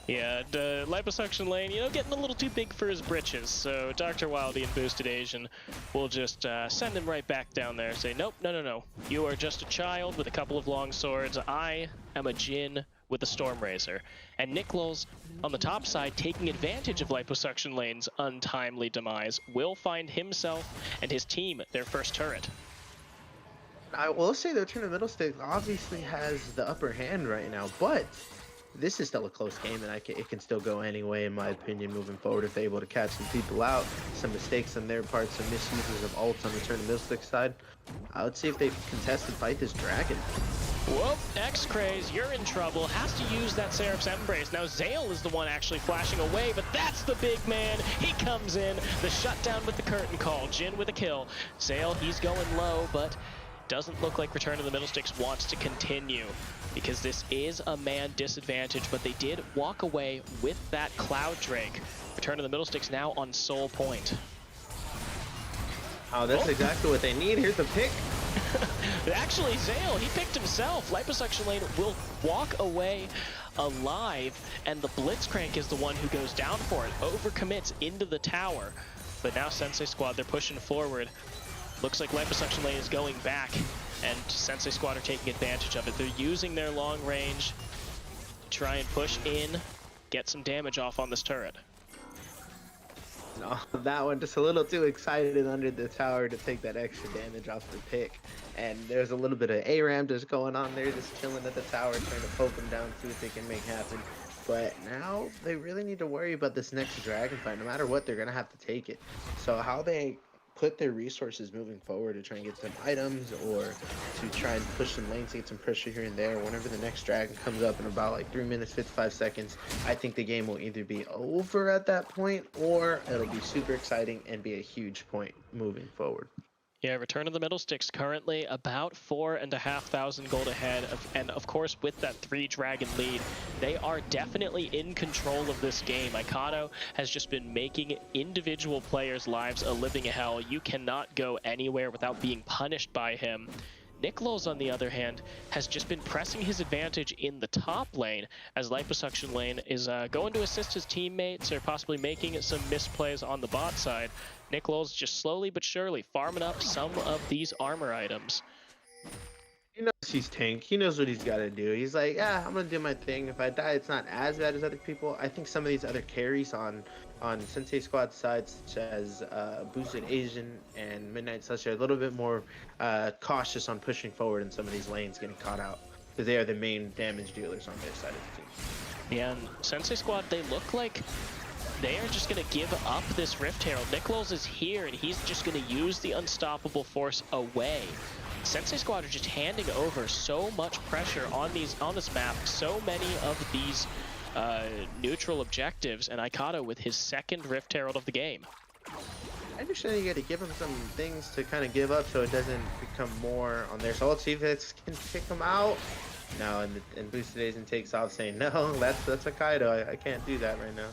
Yeah, Liposuction Lane, getting a little too big for his britches, so Dr. Wildy and Boosted Asian will just send him right back down there and say, nope, no. You are just a child with a couple of long swords. I am a Jin with a Storm Razor. And Nichols, on the top side, taking advantage of Liposuction Lane's untimely demise, will find himself and his team their first turret. I will say that Return of the Middlesticks obviously has the upper hand right now, but this is still a close game, and it can still go any way, in my opinion, moving forward if they're able to catch some people out, some mistakes on their part, some misuses of ults on the Return to Middlesticks side. Let's see if they contest and fight this dragon. Whoop, X-Craze, you're in trouble. Has to use that Seraph's Embrace. Now Zale is the one actually flashing away, but that's the big man. He comes in, the shutdown with the curtain call. Jin with a kill. Zale, he's going low, but doesn't look like Return to the Middlesticks wants to continue, because this is a man disadvantage, but they did walk away with that Cloud Drake. Return to the Middlesticks now on sole point. Oh, that's exactly what they need. Here's the pick. Actually, Zale, he picked himself. Liposuction Lane will walk away alive, and the Blitzcrank is the one who goes down for it. Overcommits into the tower. But now Sensei Squad, they're pushing forward. Looks like Liposuction Lane is going back, and Sensei Squad are taking advantage of it. They're using their long range to try and push in, get some damage off on this turret. No, that one just a little too excited under the tower to take that extra damage off the pick. And there's a little bit of ARAM just going on there, just chilling at the tower, trying to poke them down, see what they can make happen. But now they really need to worry about this next dragon fight. No matter what, they're going to have to take it. So how they put their resources moving forward to try and get some items, or to try and push some lanes to get some pressure here and there whenever the next dragon comes up in about like 3 minutes 55 seconds, I think the game will either be over at that point, or it'll be super exciting and be a huge point moving forward. Yeah, Return of the Middlesticks currently about 4,500 gold ahead, and of course with that 3-dragon lead, they are definitely in control of this game. Mikado has just been making individual players' lives a living hell. You cannot go anywhere without being punished by him. Nicklows, on the other hand, has just been pressing his advantage in the top lane, as Liposuction Lane is going to assist his teammates, or possibly making some misplays on the bot side. Nicklows just slowly but surely farming up some of these armor items. He knows he's tank. He knows what he's got to do. He's like, yeah, I'm going to do my thing. If I die, it's not as bad as other people. I think some of these other carries on Sensei Squad sides, such as Boosted Asian and Midnight Slush, are a little bit more cautious on pushing forward in some of these lanes, getting caught out, because they are the main damage dealers on their side of the team. Yeah, and Sensei Squad, they look like they are just going to give up this Rift Herald. Nicklows is here, and he's just going to use the Unstoppable Force away. Sensei Squad are just handing over so much pressure on this map, so many of these neutral objectives, and Aikado with his second Rift Herald of the game. I understand you got to give him some things to kind of give up so it doesn't become more on there. So let's see if this can kick him out. No, and Boosted Asian takes off saying, no, that's Aikado. I can't do that right now.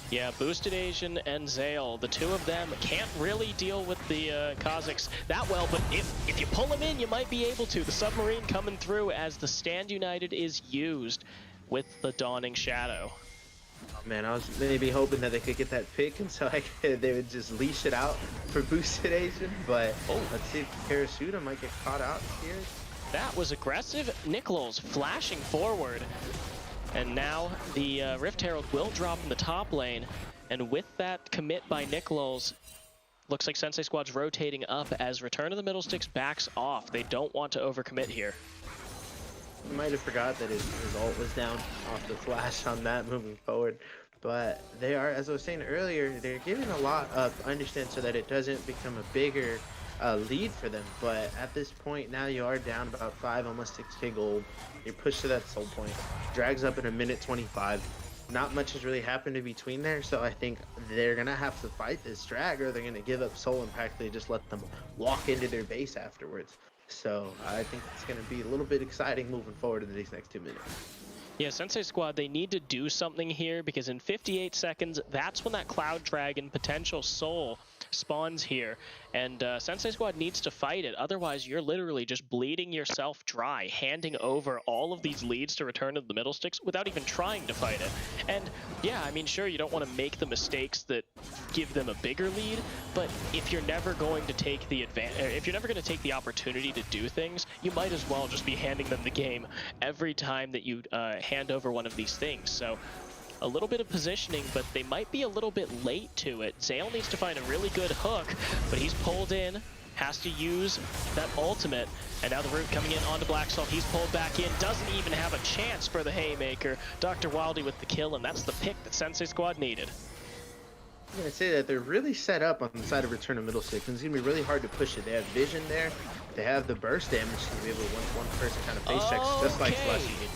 Yeah, Boosted Asian and Zale, the two of them can't really deal with the Kazakhs that well, but if you pull them in, you might be able to. The submarine coming through as the Stand United is used with the Dawning Shadow. Oh man, I was maybe hoping that they could get that pick, and so they would just leash it out for Boosted Asian, but let's see if Karasuda might get caught out here. That was aggressive. Nicklows flashing forward. And now the Rift Herald will drop in the top lane, and with that commit by Nicklows, looks like Sensei Squad's rotating up as Return of the Middlesticks backs off. They don't want to overcommit here. He might have forgot that his ult was down off the flash on that moving forward. But they are, as I was saying earlier, they're giving a lot of understand so that it doesn't become a bigger lead for them. But at this point now you are down about 5, almost 6k gold. You're pushed to that soul point. Drags up in a minute 25. Not much has really happened in between there, so I think they're gonna have to fight this drag, or they're gonna give up soul impact. They just let them walk into their base afterwards. So I think it's gonna be a little bit exciting moving forward in these next 2 minutes. Yeah, Sensei Squad, they need to do something here, because in 58 seconds, that's when that Cloud Dragon potential soul spawns here, and Sensei Squad needs to fight it. Otherwise, you're literally just bleeding yourself dry, handing over all of these leads to Return of the Middlesticks without even trying to fight it. And yeah, I mean, sure, you don't want to make the mistakes that give them a bigger lead, but if you're never going to take the if you're never going to take the opportunity to do things, you might as well just be handing them the game every time that you hand over one of these things. So a little bit of positioning, but they might be a little bit late to it. Zale needs to find a really good hook, but he's pulled in. has to use that ultimate. And now the root coming in onto Black Salt. He's pulled back in, doesn't even have a chance for the haymaker. Dr. Wildy with the kill, and that's the pick that Sensei Squad needed. I'm going to say that they're really set up on the side of Return of Middlesticks, and it's going to be really hard to push it. They have vision there. They have the burst damage to be able to one person kind of face checks, just like Slushy did.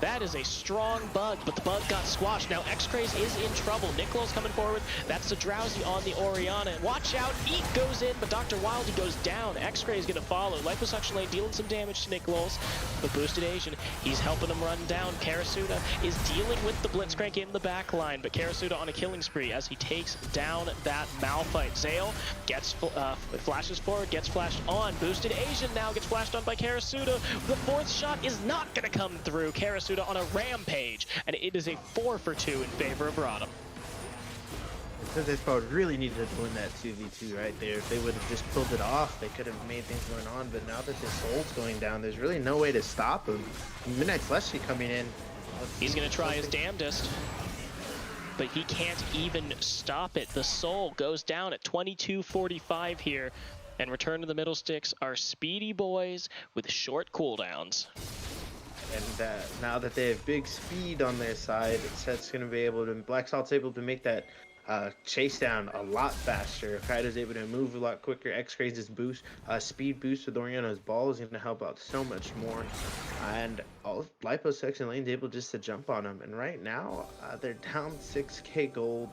That is a strong bug, but the bug got squashed. Now X-Craze is in trouble. Nicolas coming forward. That's the Drowsy on the Orianna. Watch out, Eat goes in, but Dr. Wildy goes down. X-Craze gonna follow. Liposuction Lane dealing some damage to Nicolas. The boosted Asian, he's helping him run down. Karasuda is dealing with the Blitzcrank in the back line, but Karasuda on a killing spree as he takes down that Malphite. Zale gets flashes forward, gets flashed on. Boosted Asian now gets flashed on by Karasuda. The fourth shot is not gonna come through. Karasuda on a rampage, and it is a 4-for-2 in favor of RotM. Sensei Squad really needed to win that 2v2 right there. If they would have just pulled it off, they could have made things going on, but now that the Soul's going down, there's really no way to stop him. Midnight Slushy coming in. He's gonna try his damnedest, but he can't even stop it. The Soul goes down at 22:45 here, and Return to the Middlesticks are speedy boys with short cooldowns. And now that they have big speed on their side, Set's going to be able to, Black Salt's able to make that chase down a lot faster. Kaido's able to move a lot quicker. X-Craze's boost, speed boost with Orianna's ball is going to help out so much more. And all of Liposuction Lane's able just to jump on them. And right now, they're down 6k gold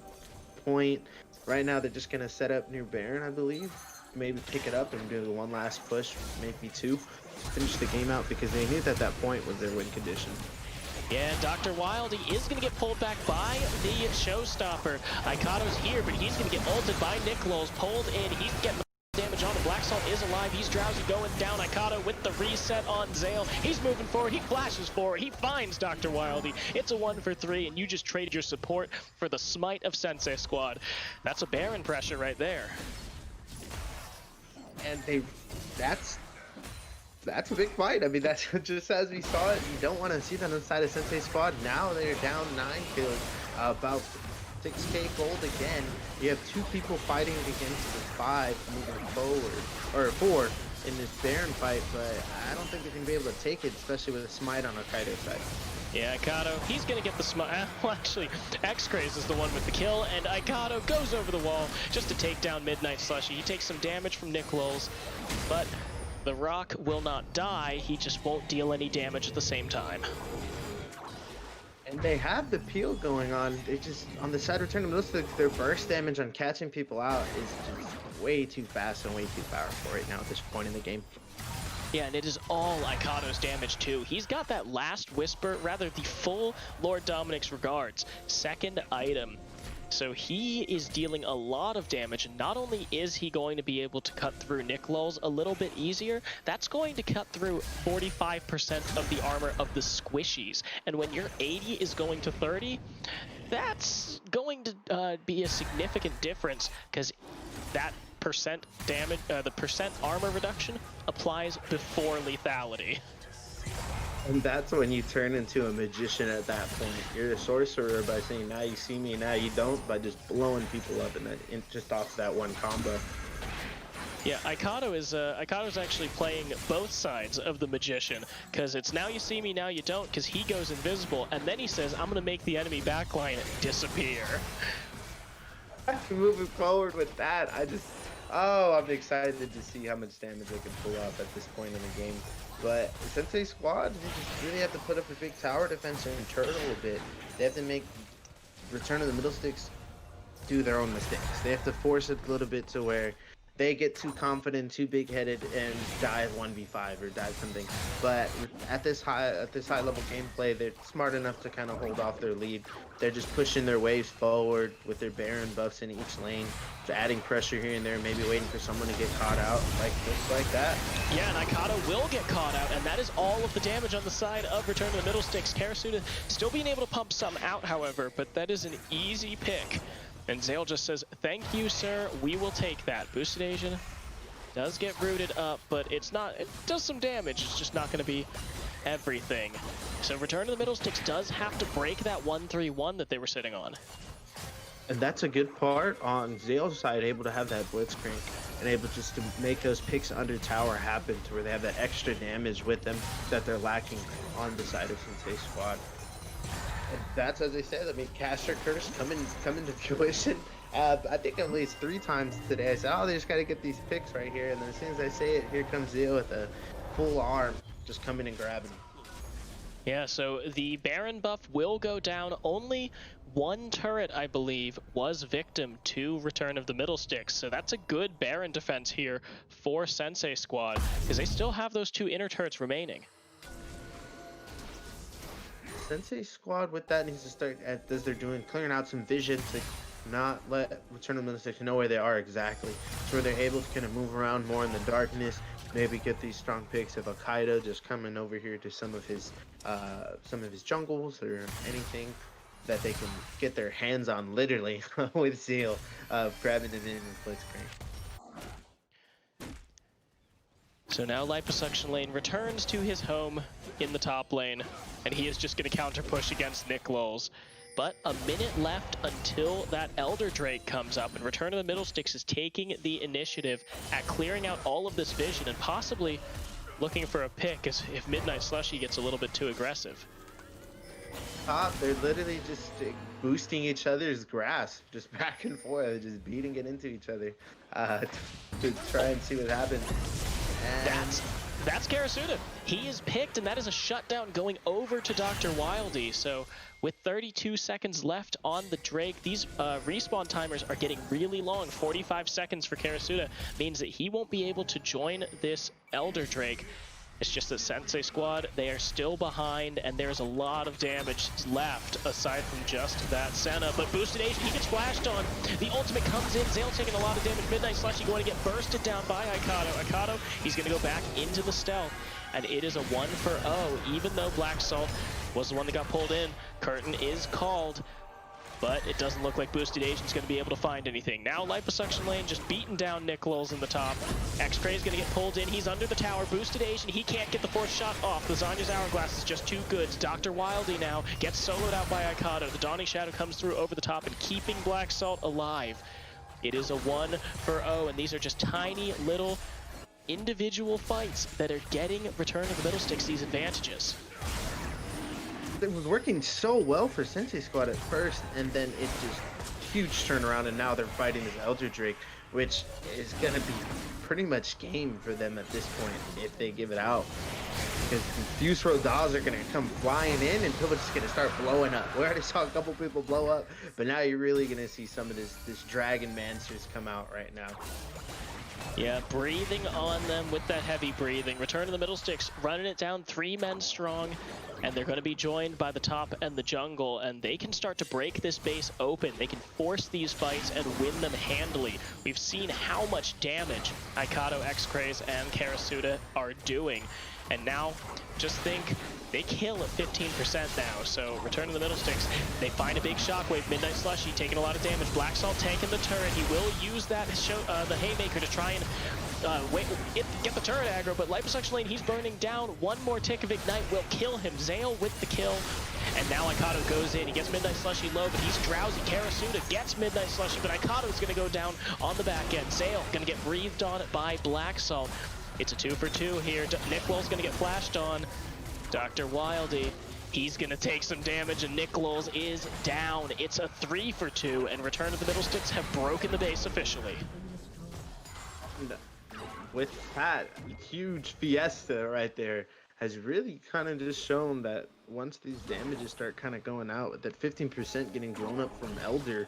point. Right now, they're just going to set up near Baron, I believe. Maybe pick it up and do one last push, maybe two, to finish the game out, because they knew that that point was their win condition. Yeah, Dr. Wildy is going to get pulled back by the showstopper. Aikado's here, but he's going to get ulted by Nicolas, pulled in. He's getting the damage on him. Black Salt is alive. He's Drowsy going down. Aikado with the reset on Zale. He's moving forward. He flashes forward. He finds Dr. Wildy. It's a 1-for-3, and you just traded your support for the smite of Sensei Squad. That's a Baron pressure right there. And that's a big fight. I mean, that's just as we saw it. You don't want to see that on the side of Sensei Squad. Now they're down 9 kills, about 6k gold again. You have 2 people fighting against the 5 moving forward, or 4 in this Baron fight, but I don't think they're going to be able to take it, especially with a smite on Kaido's side. Yeah, Aikado, he's going to get the smite. Well, actually, X-Craze is the one with the kill, and Aikado goes over the wall just to take down Midnight Slushy. He takes some damage from Nicolas, but the Rock will not die. He just won't deal any damage at the same time. And they have the peel going on. They just, on the side return of Middlesticks, their burst damage on catching people out is just way too fast and way too powerful right now at this point in the game. Yeah, and it is all Aikado's damage too. He's got that last whisper, rather the full Lord Dominic's regards. Second item. So he is dealing a lot of damage, and not only is he going to be able to cut through Nicolas a little bit easier, that's going to cut through 45% of the armor of the squishies. And when your 80 is going to 30, that's going to be a significant difference, because that percent damage, the percent armor reduction applies before lethality. And that's when you turn into a magician at that point. You're a sorcerer by saying, now you see me, now you don't, by just blowing people up and then just off that one combo. Yeah, Aikado's actually playing both sides of the magician, because it's now you see me, now you don't, because he goes invisible, and then he says, I'm going to make the enemy backline disappear. Moving forward with that, I'm excited to see how much damage they can pull off at this point in the game. But Sensei Squad, they just really have to put up a big tower defense and turtle a bit. They have to make Return of the Middlesticks do their own mistakes. They have to force it a little bit to where they get too confident, too big-headed, and dive 1v5 or dive something. But at this high level gameplay, they're smart enough to kind of hold off their lead. They're just pushing their waves forward with their Baron buffs in each lane, adding pressure here and there, maybe waiting for someone to get caught out, like that. Yeah, and Aikado will get caught out, and that is all of the damage on the side of Return to the Middlesticks. Karasuda still being able to pump some out, however, but that is an easy pick. And Zale just says, thank you, sir, we will take that. Boosted Asian does get rooted up, but it does some damage, it's just not going to be everything. So Return to the Middlesticks does have to break that 1-3-1 that they were sitting on. And that's a good part on Zale's side, able to have that Blitzcrank. and able just to make those picks under tower happen to where they have that extra damage with them that they're lacking on the side of Sensei squad. And that's, as I said, I mean, Caster Curse coming to fruition. I think at least 3 times today. I said, oh, they just got to get these picks right here. And then as soon as I say it, here comes Zeo with a full arm, just coming and grabbing him. Yeah, so the Baron buff will go down. Only one turret, I believe, was victim to Return of the Middlesticks. So that's a good Baron defense here for Sensei squad, because they still have those 2 inner turrets remaining. Sensei squad with that needs to start, as they're doing, clearing out some vision to not let Return of the Middlesticks know where they are exactly. So where they're able to kind of move around more in the darkness, maybe get these strong picks of Al-Qaeda just coming over here to some of his jungles or anything that they can get their hands on, literally, with Zeal, grabbing it in Blitzcrank. So now Liposuction Lane returns to his home in the top lane, and he is just going to counter push against Nick Lulz. But a minute left until that Elder Drake comes up, and Return of the Middlesticks is taking the initiative at clearing out all of this vision and possibly looking for a pick as if Midnight Slushy gets a little bit too aggressive. They're literally just boosting each other's grasp, just back and forth, just beating it into each other to try and see what happens. And that's Karasuda. He is picked, and that is a shutdown going over to Dr. Wildy. So with 32 seconds left on the Drake, these respawn timers are getting really long. 45 seconds for Karasuda means that he won't be able to join this Elder Drake. It's just the Sensei squad, they are still behind, and there's a lot of damage left aside from just that Senna. But Boosted Agent, he gets flashed on. The ultimate comes in. Zale taking a lot of damage. Midnight Slushy going to get bursted down by Aikado. Aikado, he's going to go back into the stealth. And it is a 1-for-0, even though Black Salt was the one that got pulled in. Curtain is called, but it doesn't look like Boosted Agent's going to be able to find anything. Now Liposuction Lane just beating down Nick Lulz in the top. X-Cray is going to get pulled in. He's under the tower. Boosted Agent, he can't get the 4th shot off. Lasagna's Hourglass is just too good. Dr. Wildy now gets soloed out by Aikado. The Dawning Shadow comes through over the top and keeping Black Salt alive. It is a 1-for-0, and these are just tiny little individual fights that are getting Return of the Middlesticks these advantages. It was working so well for Sensei squad at first, and then it just huge turnaround, and now they're fighting this Elder Drake, which is gonna be pretty much game for them at this point if they give it out. Because Fuse Rodals are gonna come flying in, and people are just gonna start blowing up. We already saw a couple people blow up, but now you're really gonna see some of this Dragon Mancers come out right now. Yeah, breathing on them with that heavy breathing. Return of the Middlesticks running it down 3 men strong, and they're going to be joined by the top and the jungle, and they can start to break this base open. They can force these fights and win them handily. We've seen how much damage Aikado, X-Craze, and Karasuda are doing, and now just think they kill at 15% now. So Return of the Middlesticks, they find a big shockwave. Midnight Slushy taking a lot of damage. Black Salt tanking the turret. He will use that the Haymaker to try and get the turret aggro, but Liposuction Lane, he's burning down. One more tick of Ignite will kill him. Zale with the kill. And now Aikado goes in. He gets Midnight Slushy low, but he's drowsy. Karasuda gets Midnight Slushy, but Aikado's going to go down on the back end. Zale going to get breathed on by Black Salt. It's a 2-for-2 here. Nick Lulz going to get flashed on. Dr. Wildy, he's going to take some damage, and Nick Lulz is down. It's a 3-for-2, and Return of the Middlesticks have broken the base officially. With that huge fiesta right there has really kind of just shown that once these damages start kind of going out, with that 15% getting blown up from Elder,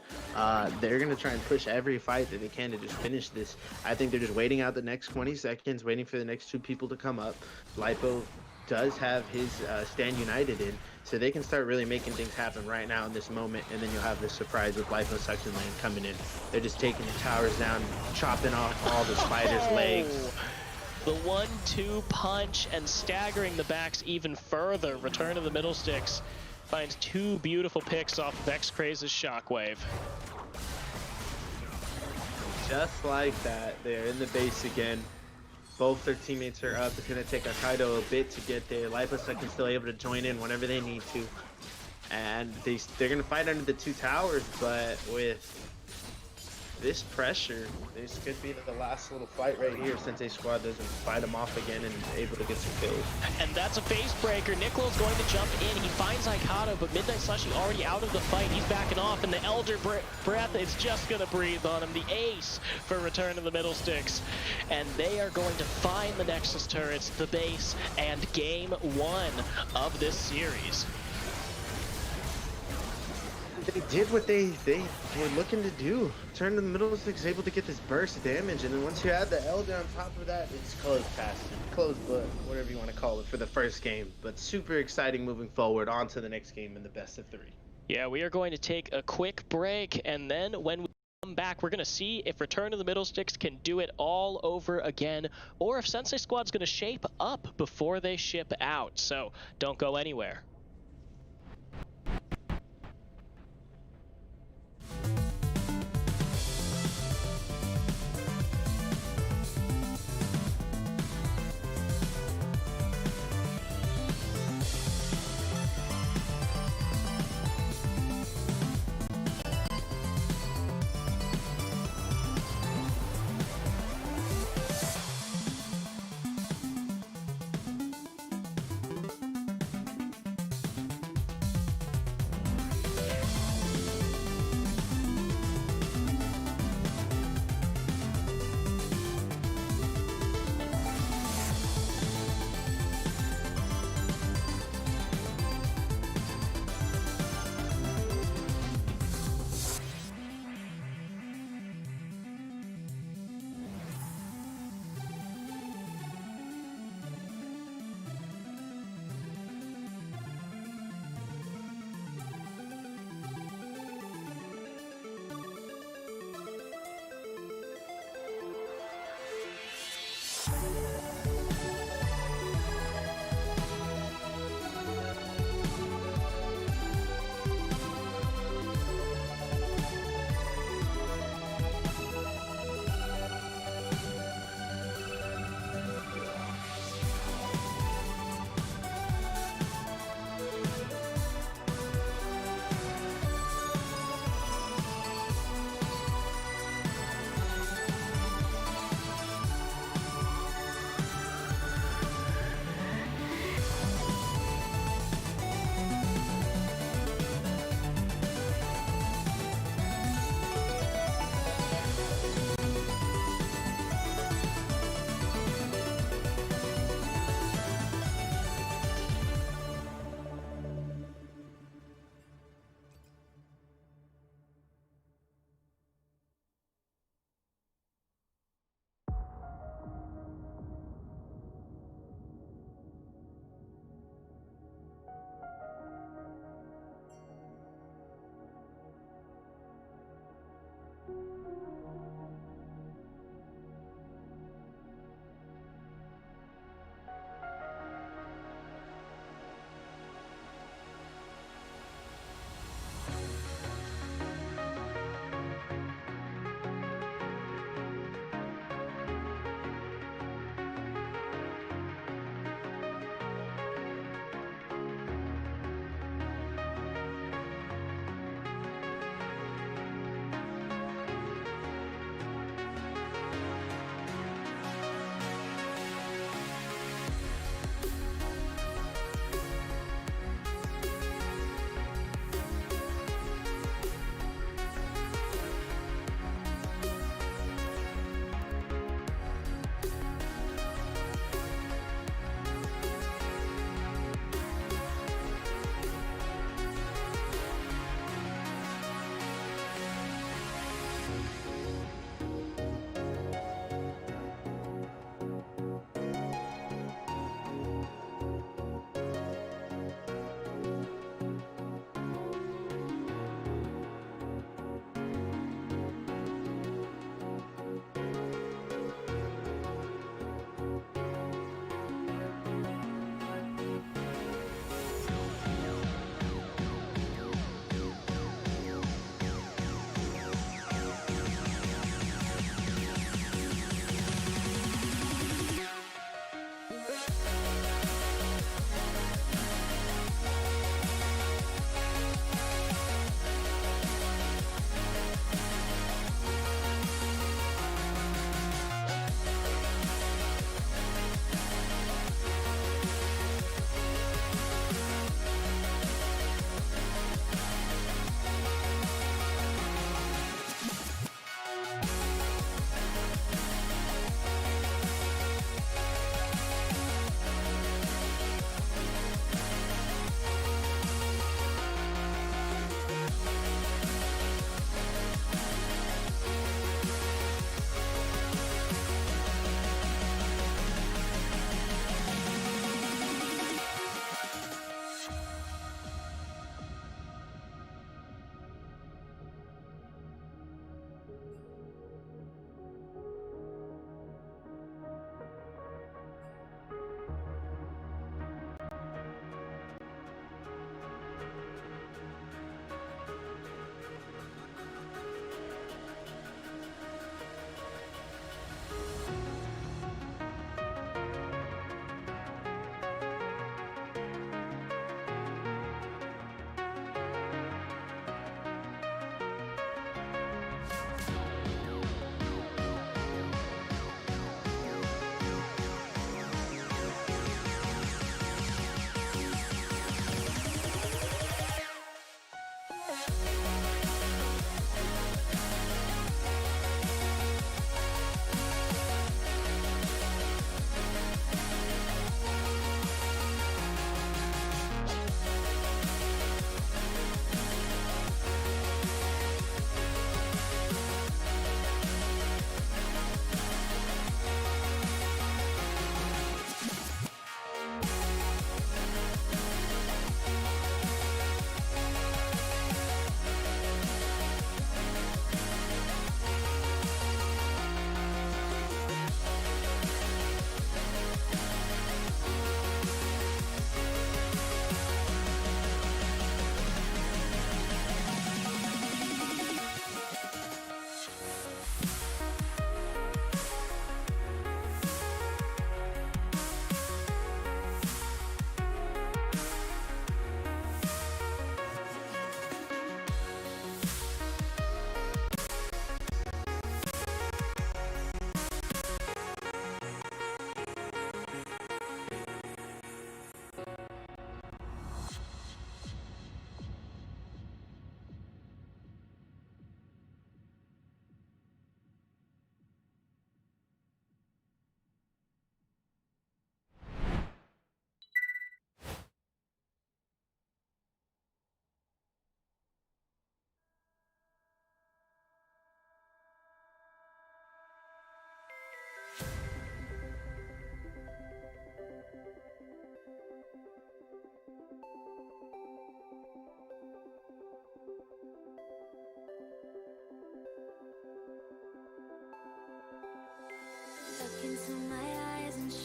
they're going to try and push every fight that they can to just finish this. I think they're just waiting out the next 20 seconds, waiting for the next 2 people to come up. Lipo does have his Stand United in, so they can start really making things happen right now in this moment, and then you'll have this surprise with Liposuction Lane coming in. They're just taking the towers down, chopping off all the spiders' legs. The 1-2 punch and staggering the backs even further. Return of the Middlesticks finds 2 beautiful picks off of X-Craze's Shockwave. Just like that, they're in the base again. Both their teammates are up. It's going to take Aikado a bit to get there. Liposuction's still able to join in whenever they need to. And they're going to fight under the 2 towers, but with this pressure, this could be the last little fight right here. Sensei squad doesn't fight him off again and is able to get some kills. And that's a face breaker. Nicolo's going to jump in. He finds Aikado, but Midnight Slushy already out of the fight. He's backing off, and the Elder Breath is just going to breathe on him. The ace for Return to the Middlesticks. And they are going to find the Nexus turrets, the base, and game 1 of this series. They did what they were looking to do. Turn to the Middlesticks, able to get this burst damage, and then once you add the Elder on top of that, it's closed pasture, closed blood, whatever you want to call it for the first game. But super exciting moving forward on to the next game in the best of 3. Yeah, we are going to take a quick break, and then when we come back, we're going to see if Return to the Middlesticks can do it all over again, or if Sensei Squad's going to shape up before they ship out. So don't go anywhere.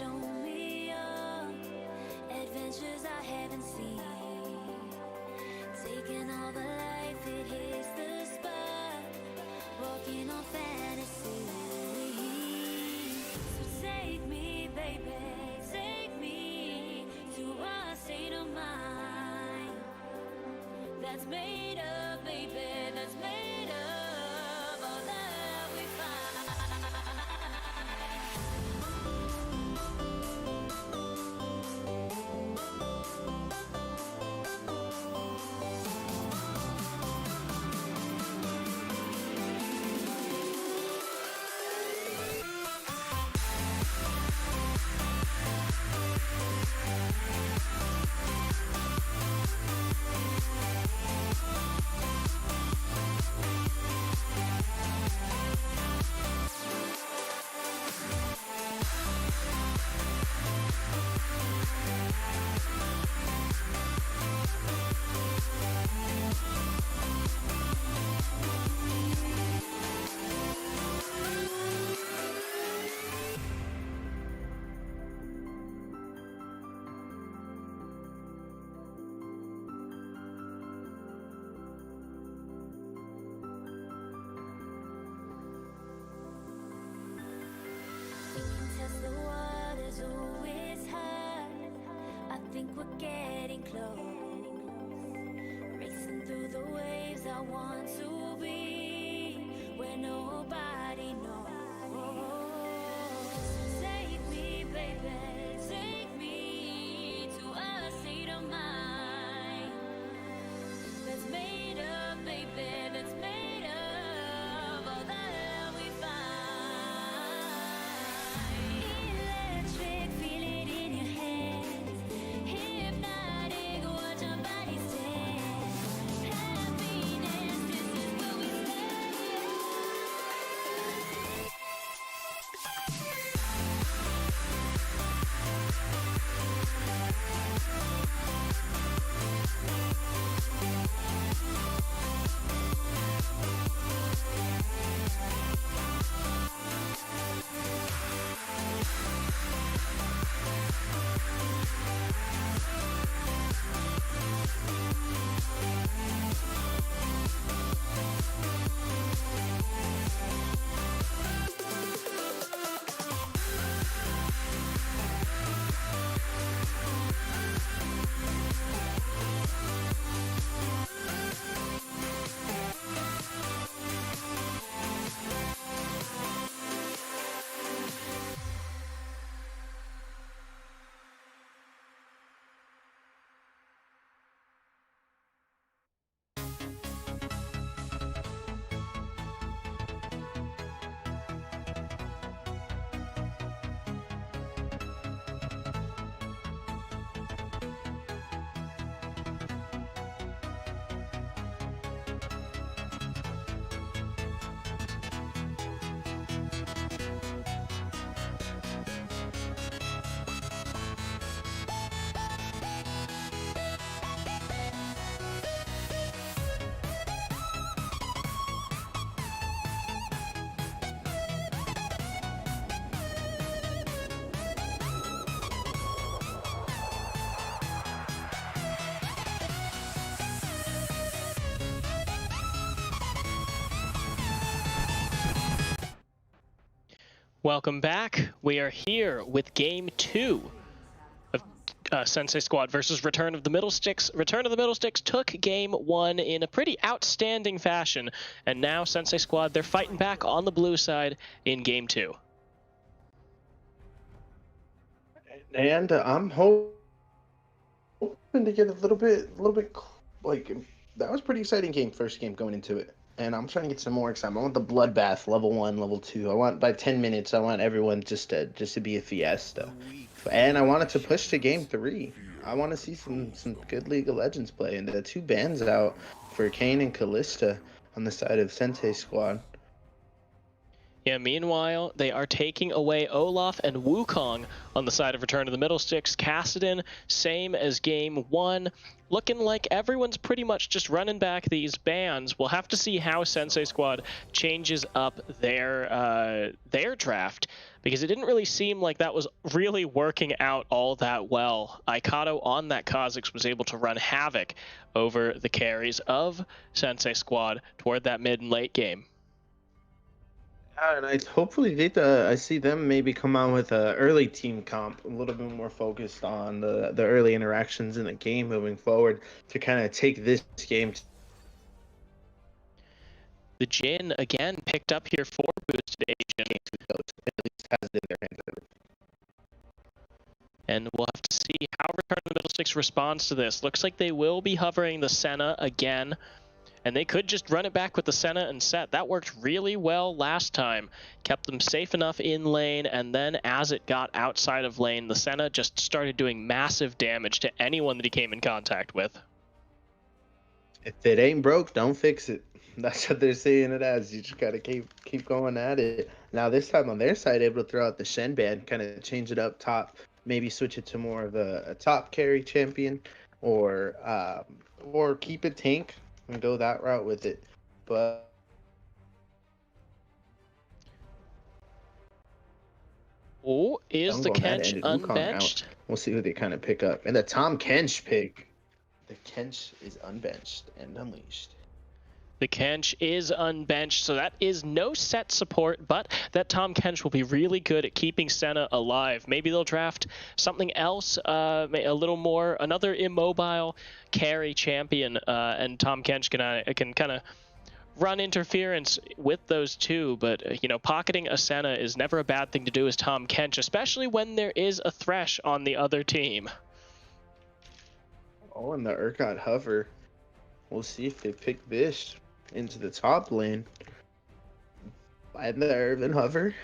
show me all adventures I haven't seen. Taking all the life, it hits the spot. Walking on fantasy. So take me, baby, take me to a state of mind that's made of, baby, that's made of all that we find. Test the waters, oh, it's hard. I think we're getting close. Racing through the waves, I want to be where nobody knows. Take me, baby, take me to a state of mind that's made of, baby, that's made of all that we find. Electric, feel it in your hands. Hypnotic, watch our bodies dance. Happiness, this is where we stand. Welcome back. We are here with Game 2 of Sensei Squad versus Return of the Middlesticks. Return of the Middlesticks took Game 1 in a pretty outstanding fashion, and now Sensei Squad, they're fighting back on the blue side in Game 2. And I'm hoping to get a little bit, like, that was pretty exciting game, first game going into it. And I'm trying to get some more excitement. I want the bloodbath, level 1, level 2. I want, by 10 minutes, I want everyone just to be a fiesta. And I wanted to push to game 3. I want to see some good League of Legends play. And the 2 bans out for Kane and Callista on the side of Sensei Squad. Yeah, meanwhile, they are taking away Olaf and Wukong on the side of Return to the Middlesticks. Kassadin, same as game 1. Looking like everyone's pretty much just running back these bans. We'll have to see how Sensei Squad changes up their draft, because it didn't really seem like that was really working out all that well. Aikato on that Kha'Zix was able to run havoc over the carries of Sensei Squad toward that mid and late game. And I see them maybe come out with a early team comp, a little bit more focused on the early interactions in the game moving forward to kind of take this game. The Jin again picked up here for boosted agent. At least has it in their hands. And we'll have to see how Return to the Middlesticks responds to this. Looks like they will be hovering the Senna again. And they could just run it back with the Senna and Set. That worked really well last time. Kept them safe enough in lane, and then as it got outside of lane, the Senna just started doing massive damage to anyone that he came in contact with. If it ain't broke, don't fix it. That's what they're saying it as. You just gotta keep going at it. Now this time on their side, able to throw out the Shen ban, kind of change it up top, maybe switch it to more of a top carry champion, or keep it tank and go that route with it. But oh, is the Kench unbenched? We'll see who they kind of pick up. And the Tom Kench pick. The Kench is unbenched and unleashed. The Kench is unbenched, so that is no Set support, but that Tom Kench will be really good at keeping Senna alive. Maybe they'll draft something else, a little more, another immobile carry champion, and Tom Kench can kind of run interference with those two. But, you know, pocketing a Senna is never a bad thing to do as Tom Kench, especially when there is a Thresh on the other team. Oh, and the Urgot hover. We'll see if they pick this into the top lane. And the Irvin hover.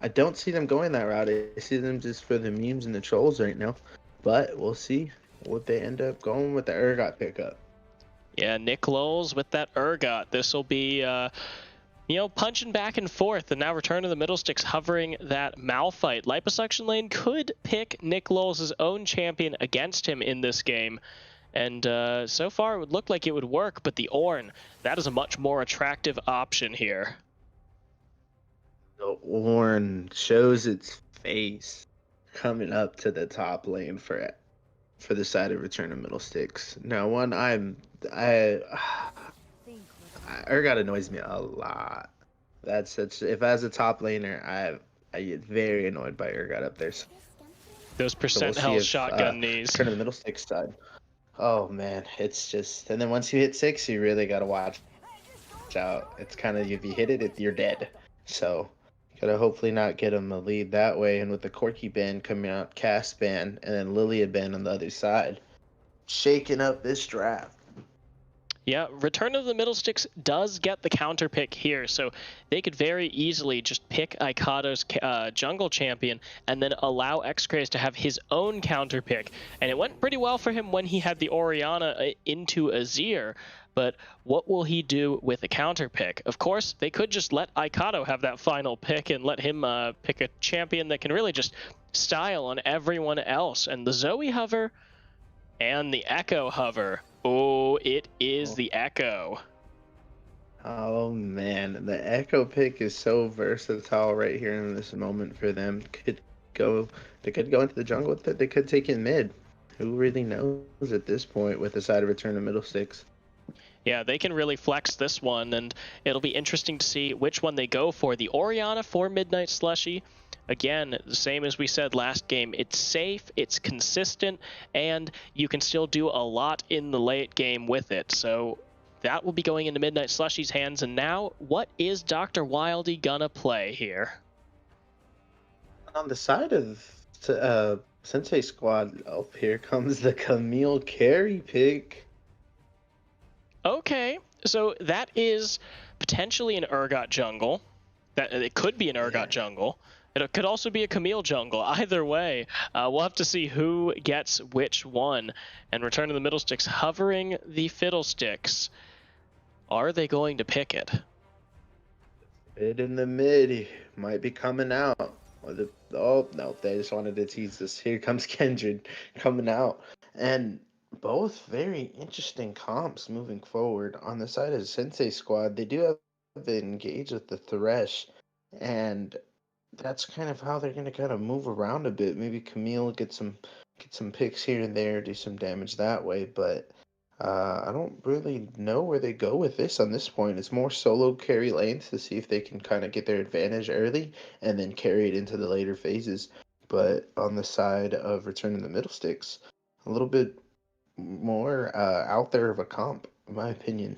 I don't see them going that route. I see them just for the memes and the trolls right now. But we'll see what they end up going with the Urgot pickup. Yeah, Nick Lowles with that Urgot. This will be, you know, punching back and forth. And now Return to the Middlesticks hovering that Malphite. Liposuction lane could pick Nick Lowles' own champion against him in this game. And so far it would look like it would work, but the Ornn, that is a much more attractive option here. The Ornn shows its face coming up to the top lane for the side of Return to Middlesticks. Now, Urgot annoys me a lot. That's if as a top laner, I get very annoyed by Urgot up there. Those percent health shotgun knees. Return to the Middlesticks side. Oh man, it's just, and then once you hit 6, you really gotta watch out. It's kind of, if you hit it, you're dead. So gotta hopefully not get him a lead that way. And with the Corky ban coming out, Cass ban, and then Lilia ban on the other side, shaking up this draft. Yeah, Return of the Middlesticks does get the counter pick here, so they could very easily just pick Aikado's jungle champion and then allow Xcraze to have his own counter pick. And it went pretty well for him when he had the Orianna into Azir, but what will he do with a counter pick? Of course, they could just let Aikato have that final pick and let him pick a champion that can really just style on everyone else. And the Zoe hover and the Echo hover. Oh, it is the Echo. Oh man, the Echo pick is so versatile right here in this moment for them. They could go into the jungle with it. They could take in mid. Who really knows at this point with the side of Return to Middlesticks? Yeah, they can really flex this one, and it'll be interesting to see which one they go for. The Orianna for Midnight Slushy. Again, the same as we said last game, it's safe, it's consistent, and you can still do a lot in the late game with it. So that will be going into Midnight Slushy's hands. And now, what is Dr. Wildey gonna play here? On the side of Sensei Squad, oh, here comes the Camille carry pick. Okay, so that is potentially an Urgot jungle. It could be an Urgot jungle. It could also be a Camille jungle. Either way, we'll have to see who gets which one. And Return to the Middlesticks hovering the Fiddlesticks. Are they going to pick it? Mid in the mid might be coming out. Oh no, they just wanted to tease us. Here comes Kindred coming out, and both very interesting comps moving forward. On the side of Sensei squad, they do have engaged with the Thresh, and that's kind of how they're gonna kind of move around a bit. Maybe Camille get some picks here and there, do some damage that way, but I don't really know where they go with this on this point. It's more solo carry lanes to see if they can kind of get their advantage early and then carry it into the later phases. But on the side of returning the Middlesticks, a little bit more out there of a comp, in my opinion.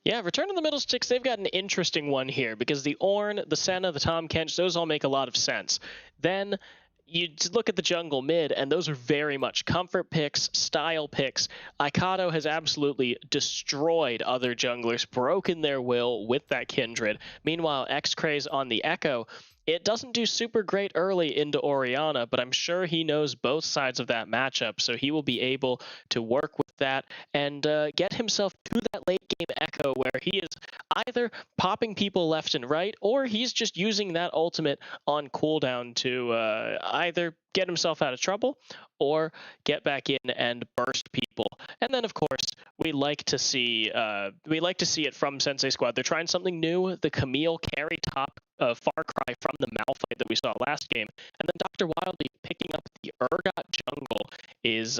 Yeah, Return of the Middlesticks, they've got an interesting one here because the Ornn, the Senna, the Tahm Kench, those all make a lot of sense. Then you look at the jungle mid, and those are very much comfort picks, style picks. Ikato has absolutely destroyed other junglers, broken their will with that Kindred. Meanwhile, X-Craze on the Echo, it doesn't do super great early into Orianna, but I'm sure he knows both sides of that matchup, so he will be able to work with that and get himself to that late game Echo where he is either popping people left and right, or he's just using that ultimate on cooldown to either get himself out of trouble or get back in and burst people. And then, of course, we like to see it from Sensei Squad. They're trying something new. The Camille carry top far cry from the Malphite that we saw last game, and then Dr. Wildly picking up the Urgot jungle is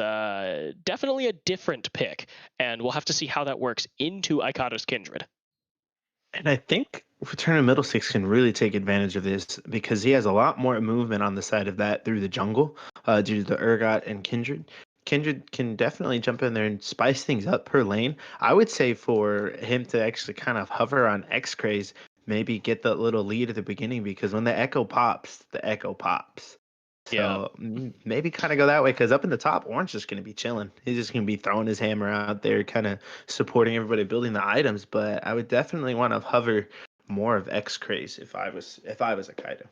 definitely a different pick, and we'll have to see how that works into Ikato's Kindred. And I think Return of Middlesticks can really take advantage of this because he has a lot more movement on the side of that through the jungle due to the Urgot and Kindred. Kindred can definitely jump in there and spice things up per lane. I would say for him to actually kind of hover on X-Craze, maybe get that little lead at the beginning because when the Echo pops, the Echo pops. So maybe kind of go that way because up in the top, Orange just going to be chilling. He's just going to be throwing his hammer out there, kind of supporting everybody, building the items. But I would definitely want to hover more of X-Craze if I was a Kaido.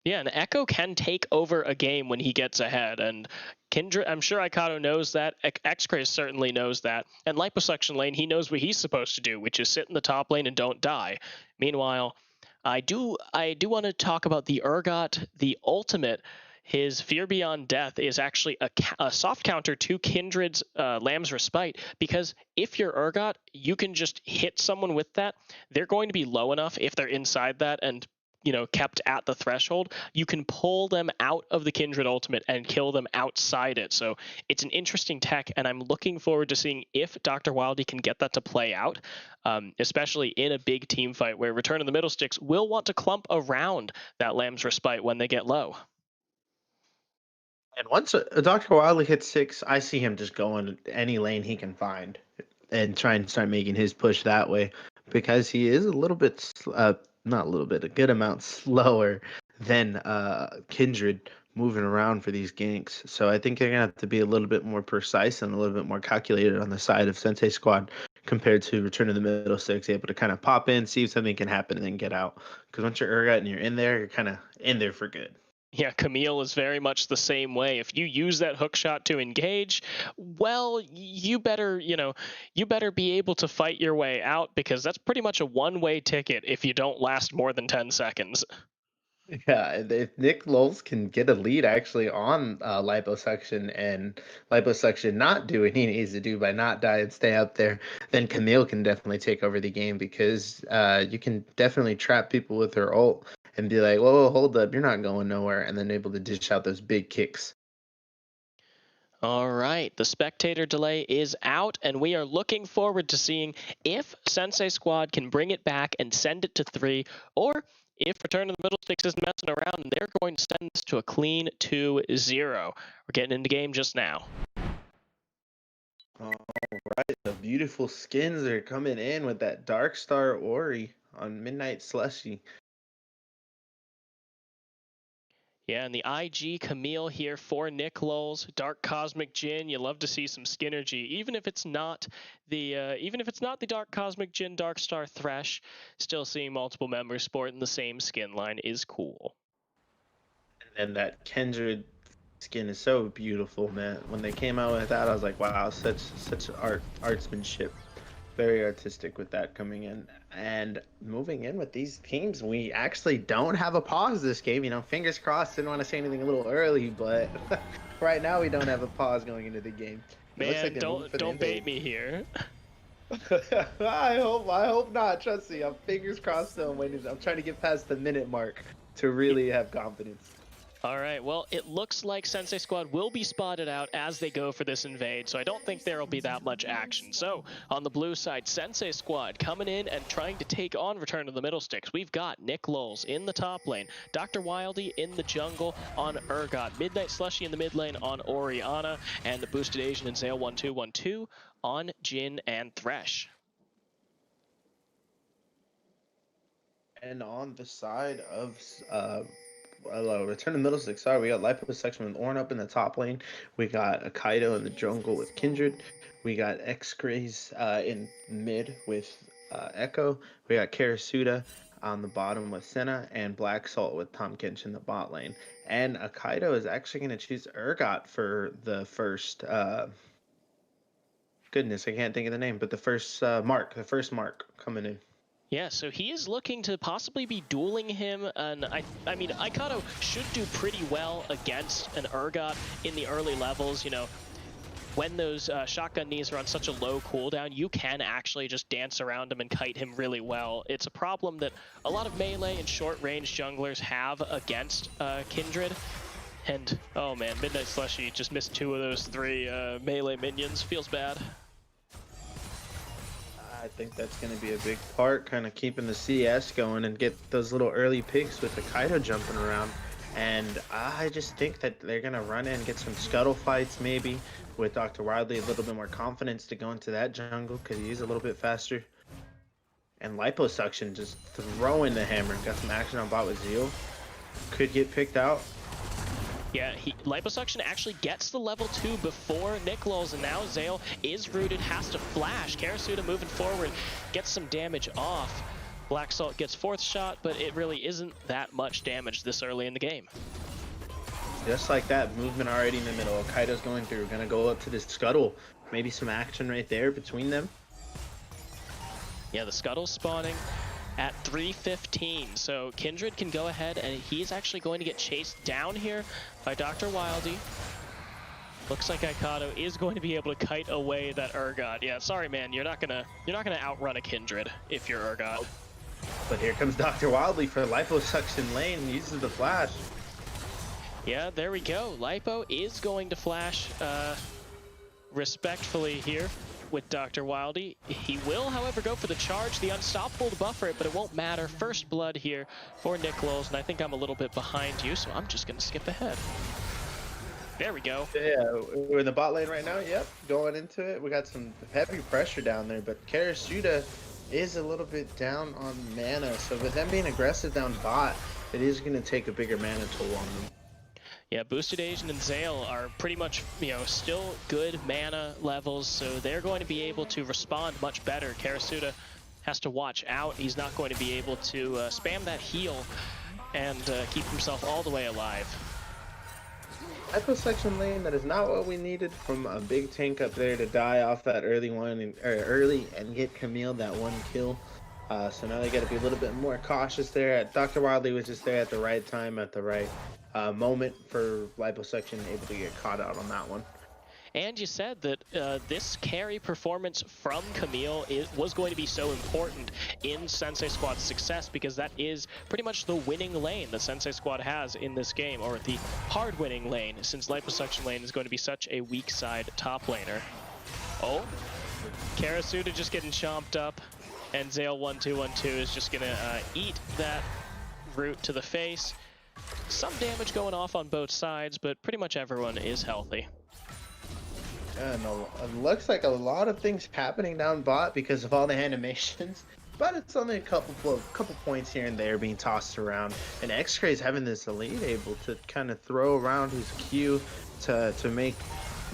Yeah, and Echo can take over a game when he gets ahead, and Kindred, I'm sure Ikato knows that. X-Craze certainly knows that. And Liposuction lane, he knows what he's supposed to do, which is sit in the top lane and don't die. Meanwhile, I do want to talk about the Urgot, the ultimate. His Fear Beyond Death is actually a soft counter to Kindred's Lamb's Respite, because if you're Urgot, you can just hit someone with that. They're going to be low enough if they're inside that and kept at the threshold. You can pull them out of the Kindred ultimate and kill them outside it. So it's an interesting tech, and I'm looking forward to seeing if Dr. Wildy can get that to play out, especially in a big team fight where Return of the Middlesticks will want to clump around that Lamb's Respite when they get low. And once a Dr. Wildly hits 6, I see him just going any lane he can find and trying to start making his push that way because he is a little bit, not a little bit, a good amount slower than Kindred moving around for these ganks. So I think they're going to have to be a little bit more precise and a little bit more calculated on the side of Sensei Squad compared to Return of the Middlesticks, able to kind of pop in, see if something can happen, and then get out. Because once you're Urgot and you're in there, you're kind of in there for good. Yeah, Camille is very much the same way. If you use that hook shot to engage, well, you better be able to fight your way out, because that's pretty much a one-way ticket if you don't last more than 10 seconds. Yeah, if Nick Loles can get a lead actually on Liposuction and Liposuction not do what he needs to do by not die and stay up there, then Camille can definitely take over the game because you can definitely trap people with her ult and be like, whoa, hold up, you're not going nowhere, and then able to dish out those big kicks. All right, the spectator delay is out, and we are looking forward to seeing if Sensei Squad can bring it back and send it to 3, or if Return of the Middlesticks is messing around and they're going to send this to a clean 2-0. We're getting into game just now. All right, the beautiful skins are coming in with that Dark Star Ori on Midnight Slushy. Yeah, and the IG Camille here for Nick Loles, Dark Cosmic Jin. You love to see some Skinergy, even if it's not the Dark Cosmic Jin Dark Star Thresh. Still seeing multiple members sporting the same skin line is cool. And that Kindred skin is so beautiful, man. When they came out with that, I was like, wow, such artsmanship. Very artistic with that coming in. And moving in with these teams, we actually don't have a pause this game. You know, fingers crossed, didn't want to say anything a little early, but right now we don't have a pause going into the game. It looks like Man, they're moving for the don't bait invade. me here. I hope not. Trust me, I'm fingers crossed still. I'm trying to get past the minute mark to really have confidence. All right, well, it looks like Sensei Squad will be spotted out as they go for this invade, so I don't think there will be that much action. So, on the blue side, Sensei Squad coming in and trying to take on Return of the Middlesticks. We've got Nick Lowles in the top lane, Dr. Wildey in the jungle on Urgot, Midnight Slushy in the mid lane on Orianna, and the Boosted Asian and Zale1212 on Jhin and Thresh. And on the side of Return to Middlesticks, sorry, we got Liposuction with Ornn up in the top lane. We got Akaido in the jungle with Kindred. We got X-Grays in mid with Echo. We got Karasuda on the bottom with Senna, and Black Salt with Tahm Kench in the bot lane. And Akaido is actually going to choose Urgot for the first... goodness, I can't think of the name, but the first mark coming in. Yeah, so he is looking to possibly be dueling him, and I mean, Aikado should do pretty well against an Urgot in the early levels. You know, when those shotgun knees are on such a low cooldown, you can actually just dance around him and kite him really well. It's a problem that a lot of melee and short-range junglers have against Kindred. And, oh man, Midnight Slushy just missed 2 of those 3 melee minions. Feels bad. I think that's going to be a big part, kind of keeping the CS going and get those little early picks with the Kaido jumping around. And I just think that they're going to run in and get some scuttle fights maybe with Dr. Wildey, a little bit more confidence to go into that jungle because he's a little bit faster. And Liposuction just throwing the hammer. Got some action on bot with Zeal. Could get picked out. Yeah, Liposuction actually gets the level 2 before Nick Lowles, and now Zale is rooted, has to flash. Karasuda moving forward, gets some damage off. Black Salt gets 4th shot, but it really isn't that much damage this early in the game. Just like that, movement already in the middle. Kaido's going through, gonna go up to this scuttle. Maybe some action right there between them. Yeah, the scuttle's spawning at 3:15, so Kindred can go ahead, and he's actually going to get chased down here by Dr. Wildey. Looks like Aikado is going to be able to kite away that Urgot. Yeah, sorry man, you're not gonna outrun a Kindred if you're Urgot. But here comes Dr. Wildey for Liposuction lane, uses the flash. Yeah, there we go. Lipo is going to flash respectfully here with Dr. Wildey. He will, however, go for the charge, the unstoppable to buffer it, but it won't matter. First blood here for Nick Lowles, and I think I'm a little bit behind you, so I'm just going to skip ahead. There we go. Yeah, we're in the bot lane right now. Yep, going into it. We got some heavy pressure down there, but Karasuda is a little bit down on mana, so with them being aggressive down bot, it is going to take a bigger mana toll on them. Yeah, Boosted Asian and Zale are pretty much, you know, still good mana levels, so they're going to be able to respond much better. Karasuda has to watch out. He's not going to be able to spam that heal and keep himself all the way alive. Liposuction lane, that is not what we needed from a big tank up there to die off that early and get Camille that 1 kill. So now they got to be a little bit more cautious there. Dr. Wildey was just there at the right time, at the right moment for Liposuction, able to get caught out on that one. And you said that this carry performance from Camille was going to be so important in Sensei Squad's success, because that is pretty much the winning lane that Sensei Squad has in this game, or the hard winning lane, since Liposuction lane is going to be such a weak side top laner. Oh, Karasuda just getting chomped up, and Zale1212 is just going to eat that root to the face. Some damage going off on both sides, but pretty much everyone is healthy. Yeah, no, it looks like a lot of things happening down bot because of all the animations, but it's only a couple points here and there being tossed around. And X-Ray's having this elite able to kind of throw around his Q to make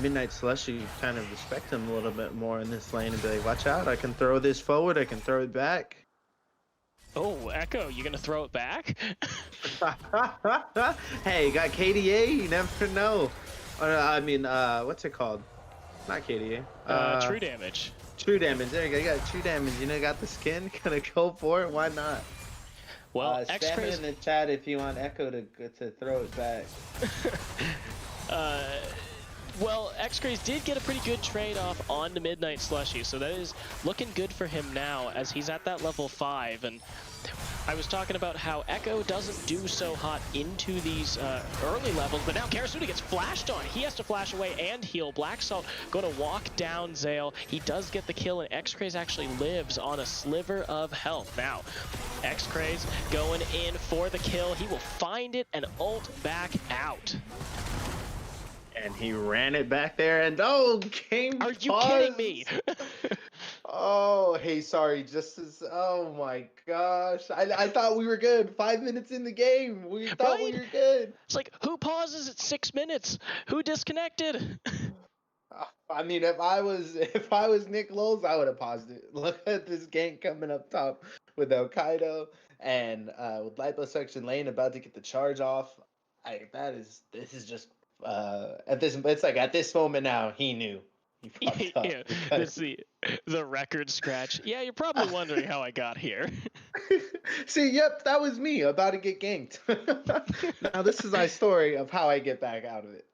Midnight Slushy kind of respect him a little bit more in this lane and be like, watch out, I can throw this forward, I can throw it back. Oh, Echo, you gonna throw it back? Hey, you got KDA, you never know. I mean, what's it called? Not KDA. True damage. True damage. There you go. You got true damage. You know, got the skin. Gonna go for it. Why not? Well, Spam it X-Craze... in the chat if you want Echo to throw it back. Well, X-Craze did get a pretty good trade-off on the Midnight Slushy, so that is looking good for him now as he's at that level 5. And I was talking about how Echo doesn't do so hot into these early levels, but now Karasuda gets flashed on. He has to flash away and heal. Black Salt going to walk down Zale. He does get the kill, and X-Craze actually lives on a sliver of health. Now, X-Craze going in for the kill. He will find it and ult back out. And he ran it back there, and oh, game Are you paused. kidding me? Oh, hey, sorry, just as, oh my gosh. I thought we were good. 5 minutes in the game. We thought we were good. It's like, who pauses at 6 minutes? Who disconnected? I mean, if I was Nick Lowe's, I would have paused it. Look at this gank coming up top with El Kaido and with Liposuction Lane about to get the charge off. This is just at this moment now, he knew. He fucked up. Yeah, this is the record scratch. Yeah, you're probably wondering how I got here. See, yep, that was me about to get ganked. Now this is my story of how I get back out of it.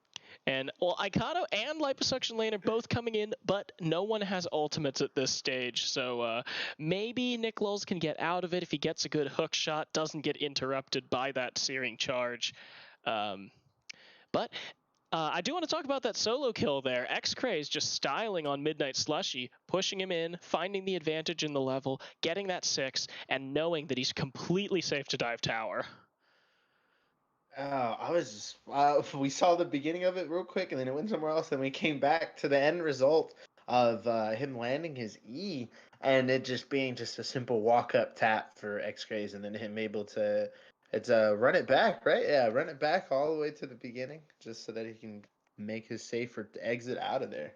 And, well, Aikado and Liposuction Lane are both coming in, but no one has ultimates at this stage. So maybe Nick Lulz can get out of it if he gets a good hook shot, doesn't get interrupted by that searing charge. But I do want to talk about that solo kill there. X-Craze just styling on Midnight Slushy, pushing him in, finding the advantage in the level, getting that 6, and knowing that he's completely safe to dive tower. I was just, we saw the beginning of it real quick, and then it went somewhere else, and we came back to the end result of him landing his E, and it just being just a simple walk-up tap for X-Craze, and then him able to, run it back, right? Yeah, run it back all the way to the beginning, just so that he can make his safer exit out of there.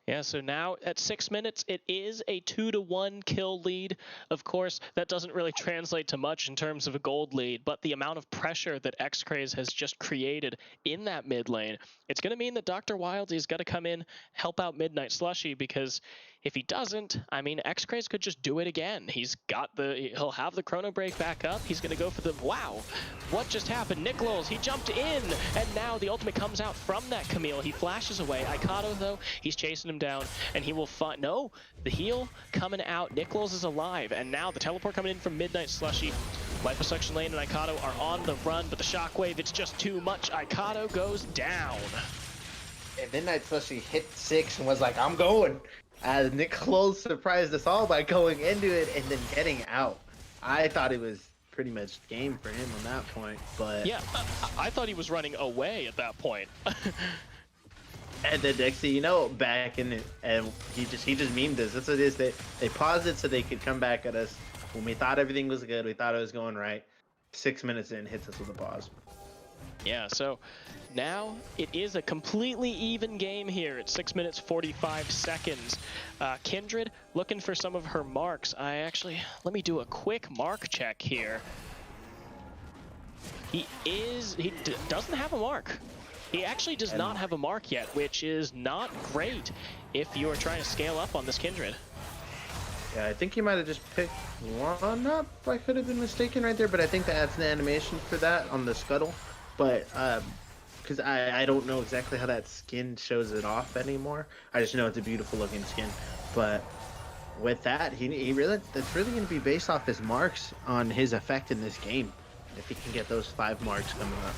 Yeah, so now at 6 minutes, it is a 2-to-1 kill lead. Of course, that doesn't really translate to much in terms of a gold lead, but the amount of pressure that X-Craze has just created in that mid lane, it's going to mean that Dr. Wildsy's got to come in, help out Midnight Slushy, because if he doesn't, I mean, X-Craze could just do it again. He'll have the chrono break back up. He's going to go for the, wow, what just happened? Nick Lulz, he jumped in, and now the ultimate comes out from that Camille. He flashes away. Aikado, though, he's chasing him down, and he will find, no, the heal coming out. Nick Lulz is alive, and now the teleport coming in from Midnight Slushy. Liposuction Lane and Aikado are on the run, but the shockwave, it's just too much. Aikado goes down. And Midnight Slushy hit 6 and was like, I'm going. As Nick Lulz surprised us all by going into it and then getting out. I thought it was pretty much game for him on that point, but yeah, I thought he was running away at that point. And then next thing you know, back in it, and he just memed us. That's what it is. They paused it so they could come back at us when we thought everything was good. We thought it was going right. 6 minutes in, hits us with a pause. Yeah, so now it is a completely even game here at 6 minutes 45 seconds. Kindred looking for some of her marks. Let me do a quick mark check here. He doesn't have a mark. He actually does not have a mark yet, which is not great if you are trying to scale up on this Kindred. Yeah, I think he might have just picked one up. I could have been mistaken right there, but I think that's the animation for that on the scuttle. But because I don't know exactly how that skin shows it off anymore. I just know it's a beautiful looking skin. But with that, it's really going to be based off his marks on his effect in this game. If he can get those 5 marks coming up.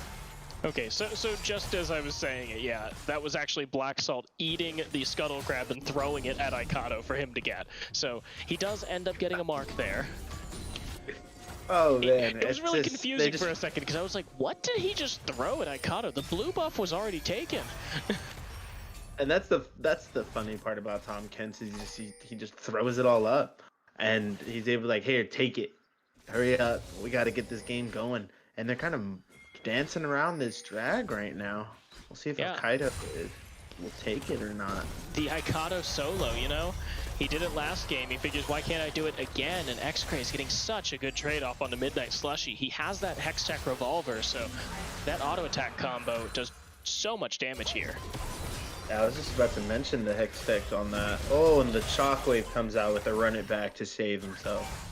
Okay, so just as I was saying it, yeah, that was actually Black Salt eating the scuttle crab and throwing it at Aikado for him to get. So he does end up getting a mark there. Oh man, it was really confusing for a second because I was like, what did he just throw at Aikado? The blue buff was already taken. And that's the funny part about Tom Kent is he just throws it all up, and he's able to like, here, take it, hurry up, we got to get this game going. And they're kind of dancing around this drag right now. We'll see if Aikado will take it or not. The Aikado solo, you know? He did it last game. He figures, why can't I do it again? And X-Craze getting such a good trade-off on the Midnight Slushy. He has that Hextech Revolver, so that auto-attack combo does so much damage here. I was just about to mention the Hex Tech on that. Oh, and the Shockwave comes out with a run it back to save himself.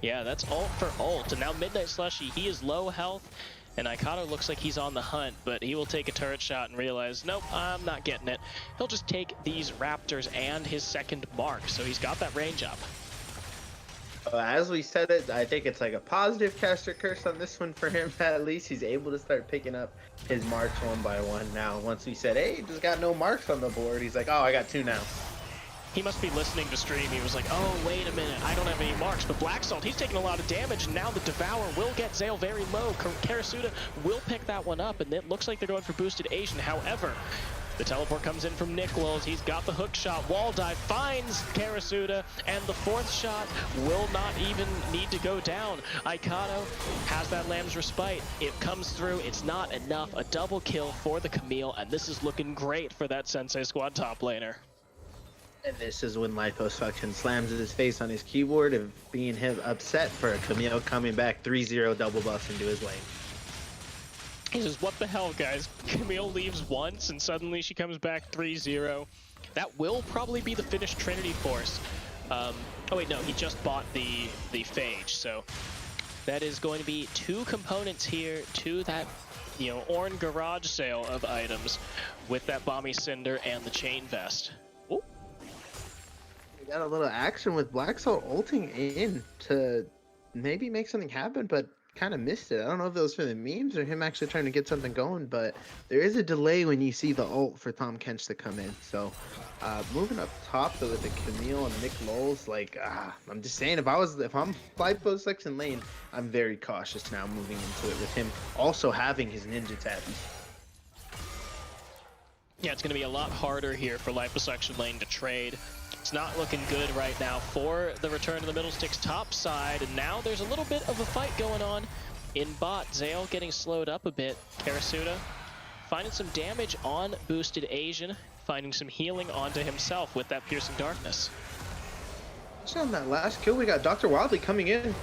Yeah, that's ult for ult. And now Midnight Slushy, he is low health. And Aikado looks like he's on the hunt, but he will take a turret shot and realize, nope, I'm not getting it. He'll just take these Raptors and his second mark, so he's got that range up. As we said it, I think it's like a positive caster curse on this one for him. At least he's able to start picking up his marks one by one now. Once we said, hey, just got no marks on the board, he's like, oh, I got 2 now. He must be listening to stream. He was like, oh, wait a minute, I don't have any marks. But Black Salt, he's taking a lot of damage, and now the Devour will get Zale very low. Karasuda will pick that one up, and it looks like they're going for boosted Asian. However, the teleport comes in from Nichols. He's got the hook shot. Wall dive finds Karasuda, and the 4th shot will not even need to go down. Aikado has that Lamb's Respite. It comes through. It's not enough. A double kill for the Camille, and this is looking great for that Sensei squad top laner. And this is when Liposuction slams his face on his keyboard of being him upset for Camille coming back 3-0 double buff into his lane. He says, what the hell, guys? Camille leaves once, and suddenly she comes back 3-0. That will probably be the finished Trinity Force. Oh wait, no, he just bought the Phage, so that is going to be 2 components here to that, you know, Ornn garage sale of items with that Bomby Cinder and the Chain Vest. Ooh. We got a little action with Black Salt ulting in to maybe make something happen, but kind of missed it. I don't know if it was for the memes or him actually trying to get something going, but there is a delay when you see the ult for Tahm Kench to come in. So moving up top though with the Camille and Nick Lowell's, like I'm just saying, if I'm Liposuction lane, I'm very cautious now moving into it with him also having his ninja tabbies. Yeah, it's going to be a lot harder here for Liposuction lane to trade. It's not looking good right now for the return to the Middlesticks top side, and now there's a little bit of a fight going on in bot. Zale getting slowed up a bit. Karasuda finding some damage on boosted Asian, finding some healing onto himself with that Piercing Darkness. On that last kill, we got Dr. Wildly coming in.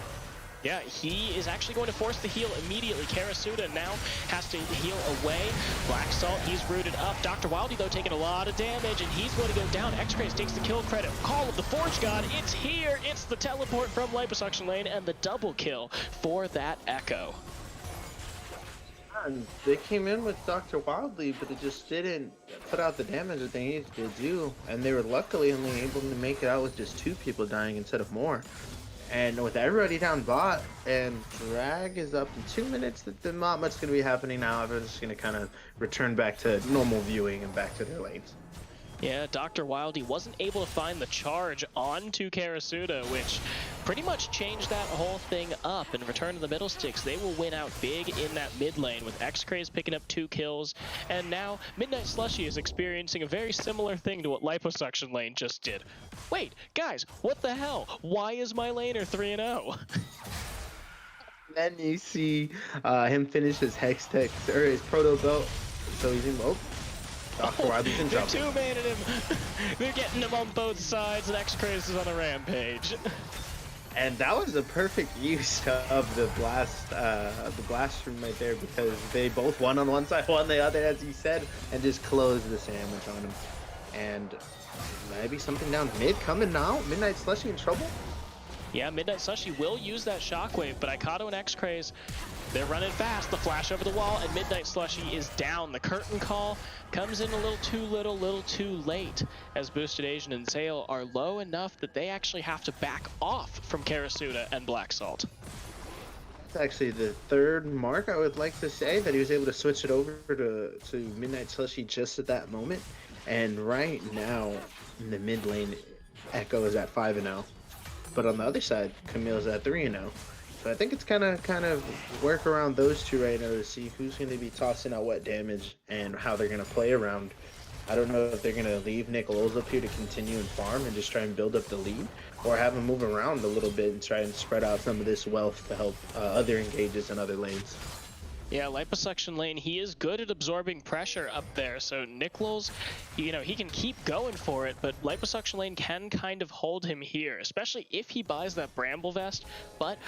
Yeah, he is actually going to force the heal immediately. Karasuda now has to heal away. Black Salt, he's rooted up. Dr. Wildy, though, taking a lot of damage, and he's going to go down. X-Craze takes the kill credit. Call of the Forge God, it's here! It's the teleport from Liposuction lane, and the double kill for that Echo. And they came in with Dr. Wildly, but it just didn't put out the damage that they needed to do, and they were luckily only able to make it out with just 2 people dying instead of more. And with everybody down bot, and drag is up in 2 minutes, there's not much going to be happening now. Everyone's just going to kind of return back to normal viewing and back to their lanes. Yeah, Dr. Wildy wasn't able to find the charge onto Karasuda, which pretty much changed that whole thing up. And return to the Middlesticks, they will win out big in that mid lane with X-Craze picking up 2 kills. And now Midnight Slushy is experiencing a very similar thing to what Liposuction lane just did. Wait, guys, what the hell? Why is my laner 3-0? Then you see him finish his Hex Tech, or his Proto Belt, so he's in, Dr. Wildly's in trouble. They're two-manning him. They're getting him on both sides, and X-Craze is on a rampage. And that was a perfect use of the blast room right there, because they both won on one side, one the other, as you said, and just closed the sandwich on him. And maybe something down mid coming now. Midnight Slushy in trouble. Yeah, Midnight Slushy will use that shockwave, but Aikado and X-Craze, they're running fast. The flash over the wall, and Midnight Slushy is down. The curtain call comes in a little too late, as Boosted Asian and Zale are low enough that they actually have to back off from Karasuda and Black Salt. It's actually the 3rd mark, I would like to say, that he was able to switch it over to Midnight Slushy just at that moment. And right now, in the mid lane, Echo is at 5-0. But on the other side, Camille's at 3-0. So I think it's kind of work around those two right now to see who's going to be tossing out what damage and how they're going to play around. I don't know if they're going to leave Nick Lowell's up here to continue and farm and just try and build up the lead, or have him move around a little bit and try and spread out some of this wealth to help other engages in other lanes. Yeah, Liposuction lane, he is good at absorbing pressure up there, so Nichols, you know, he can keep going for it, but Liposuction lane can kind of hold him here, especially if he buys that Bramble Vest, but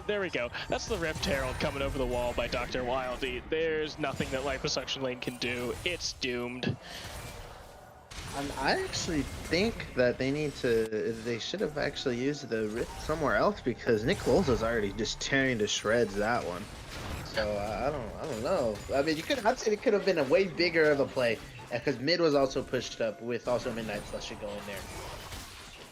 there we go. That's the Rift Herald coming over the wall by Dr. Wildy. There's nothing that Liposuction lane can do. It's doomed. I actually think that they should have actually used the Rift somewhere else because Nick Lowe's is already just tearing to shreds that one. So I don't know. I mean, I'd say it could have been a way bigger of a play because mid was also pushed up with also Midnight Slushy going there.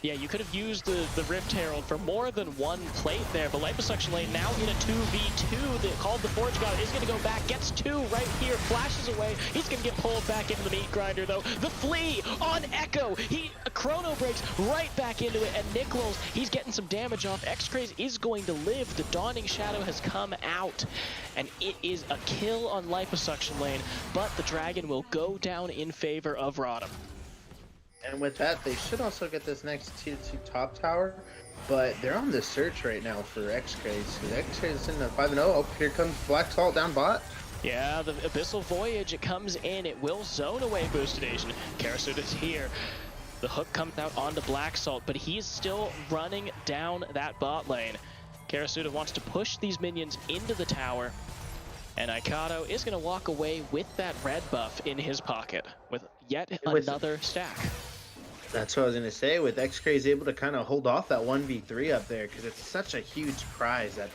Yeah, you could have used the Rift Herald for more than one plate there, but Liposuction Lane now in a 2v2. The called the Forge God is going to go back, gets two right here, flashes away. He's going to get pulled back into the meat grinder though. The Flea on Echo. He chrono breaks right back into it, and Nichols, he's getting some damage off. X-Craze is going to live. The Dawning Shadow has come out, and it is a kill on Liposuction Lane, but the Dragon will go down in favor of RotM. And with that, they should also get this next tier 2 top tower, but they're on the search right now for X-Craze. X-Craze is sitting at 5-0. Oh, here comes Black Salt down bot. Yeah, the Abyssal Voyage, it comes in. It will zone away Boosted Asian. Karasut is here. The hook comes out onto Black Salt, but he's still running down that bot lane. Karasuda wants to push these minions into the tower, and Aikado is going to walk away with that red buff in his pocket with yet another stack. That's what I was going to say, with X-Craze able to kind of hold off that 1v3 up there, because it's such a huge prize, that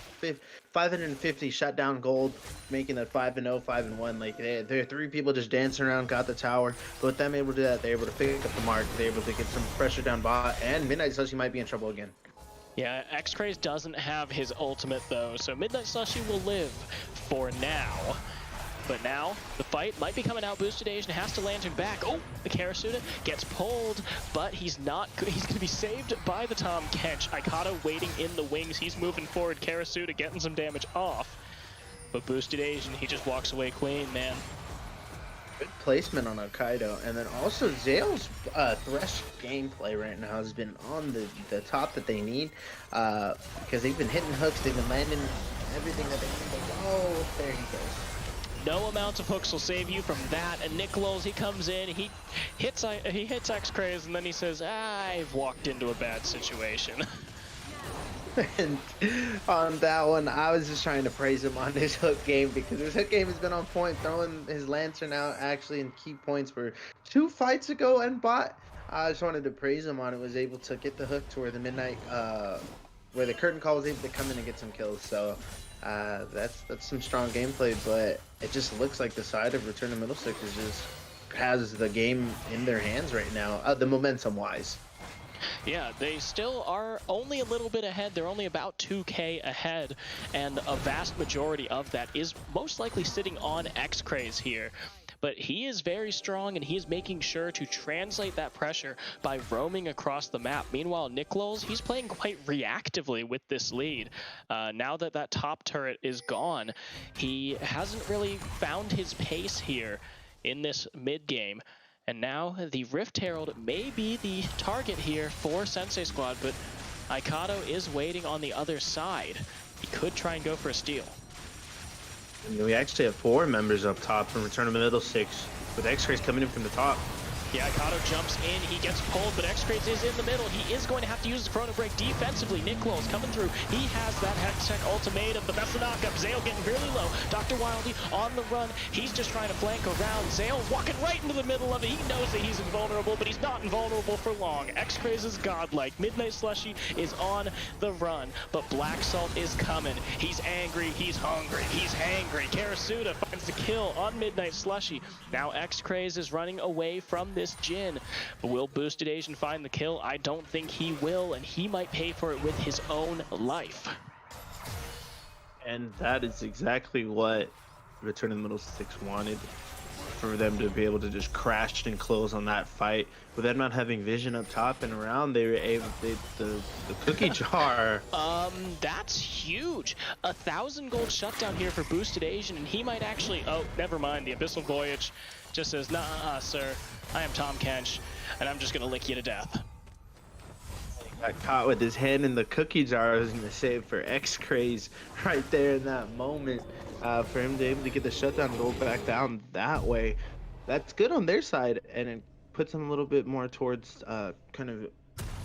550 shutdown gold, making that 5-0, 5-1. Like, there are three people just dancing around, got the tower, but with them able to do that, they're able to pick up the mark, they're able to get some pressure down bot, and Midnight Slushy might be in trouble again. Yeah, X-Craze doesn't have his ultimate though, so Midnight Slushy will live for now. But now, the fight might be coming out. Boosted Asian has to lantern back. Oh, the Karasuda gets pulled, but he's not. He's going to be saved by the Tom Kench. Aikado waiting in the wings. He's moving forward. Karasuda getting some damage off. But Boosted Asian, he just walks away clean, man. Good placement on Aikado, and then also Zale's Thresh gameplay right now has been on the top that they need, because they've been hitting hooks, they've been landing everything that they need. Oh, there he goes. No amount of hooks will save you from that. And Nichols, he comes in, he hits X-Craze, and then he says, I've walked into a bad situation. And on that one, I was just trying to praise him on his hook game, because his hook game has been on point, throwing his lantern out actually in key points for 2 fights ago and bot. I just wanted to praise him on it, was able to get the hook to where the midnight, where the curtain call was able to come in and get some kills. So that's some strong gameplay, but it just looks like the side of Return to Middlesticks is just has the game in their hands right now, the momentum wise. Yeah, they still are only a little bit ahead. They're only about 2k ahead, and a vast majority of that is most likely sitting on X-Craze here. But he is very strong, and he is making sure to translate that pressure by roaming across the map. Meanwhile, Nichols, he's playing quite reactively with this lead. Now that that top turret is gone, he hasn't really found his pace here in this mid game. And now the Rift Herald may be the target here for Sensei Squad, but Aikado is waiting on the other side. He could try and go for a steal. We actually have 4 members up top from Return to Middlesticks, with X-Craze coming in from the top. Yeah, Aikado jumps in, he gets pulled, but X-Craze is in the middle. He is going to have to use the Chrono Break defensively. Nichols coming through. He has that Hextech ultimatum, but that's the knockup. Zale getting really low. Dr. Wildy on the run. He's just trying to flank around. Zale walking right into the middle of it. He knows that he's invulnerable, but he's not invulnerable for long. X-Craze is godlike. Midnight Slushy is on the run, but Black Salt is coming. He's angry, he's hungry, he's hangry. Karasuda finds the kill on Midnight Slushy. Now X-Craze is running away from this Jin, but will Boosted Asian find the kill? I don't think he will, and he might pay for it with his own life. And that is exactly what Return to Middlesticks wanted, for them to be able to just crash and close on that fight. With them not having vision up top and around, they were able the cookie jar. That's huge. 1,000 gold shutdown here for Boosted Asian, and he might actually, oh, never mind. The Abyssal Voyage just says, nah, sir, I am Tom Kench, and I'm just gonna lick you to death. Got caught with his hand in the cookie jar. I was gonna save for X-Craze right there in that moment, for him to be able to get the shutdown gold back down that way. That's good on their side, and it puts them a little bit more towards kind of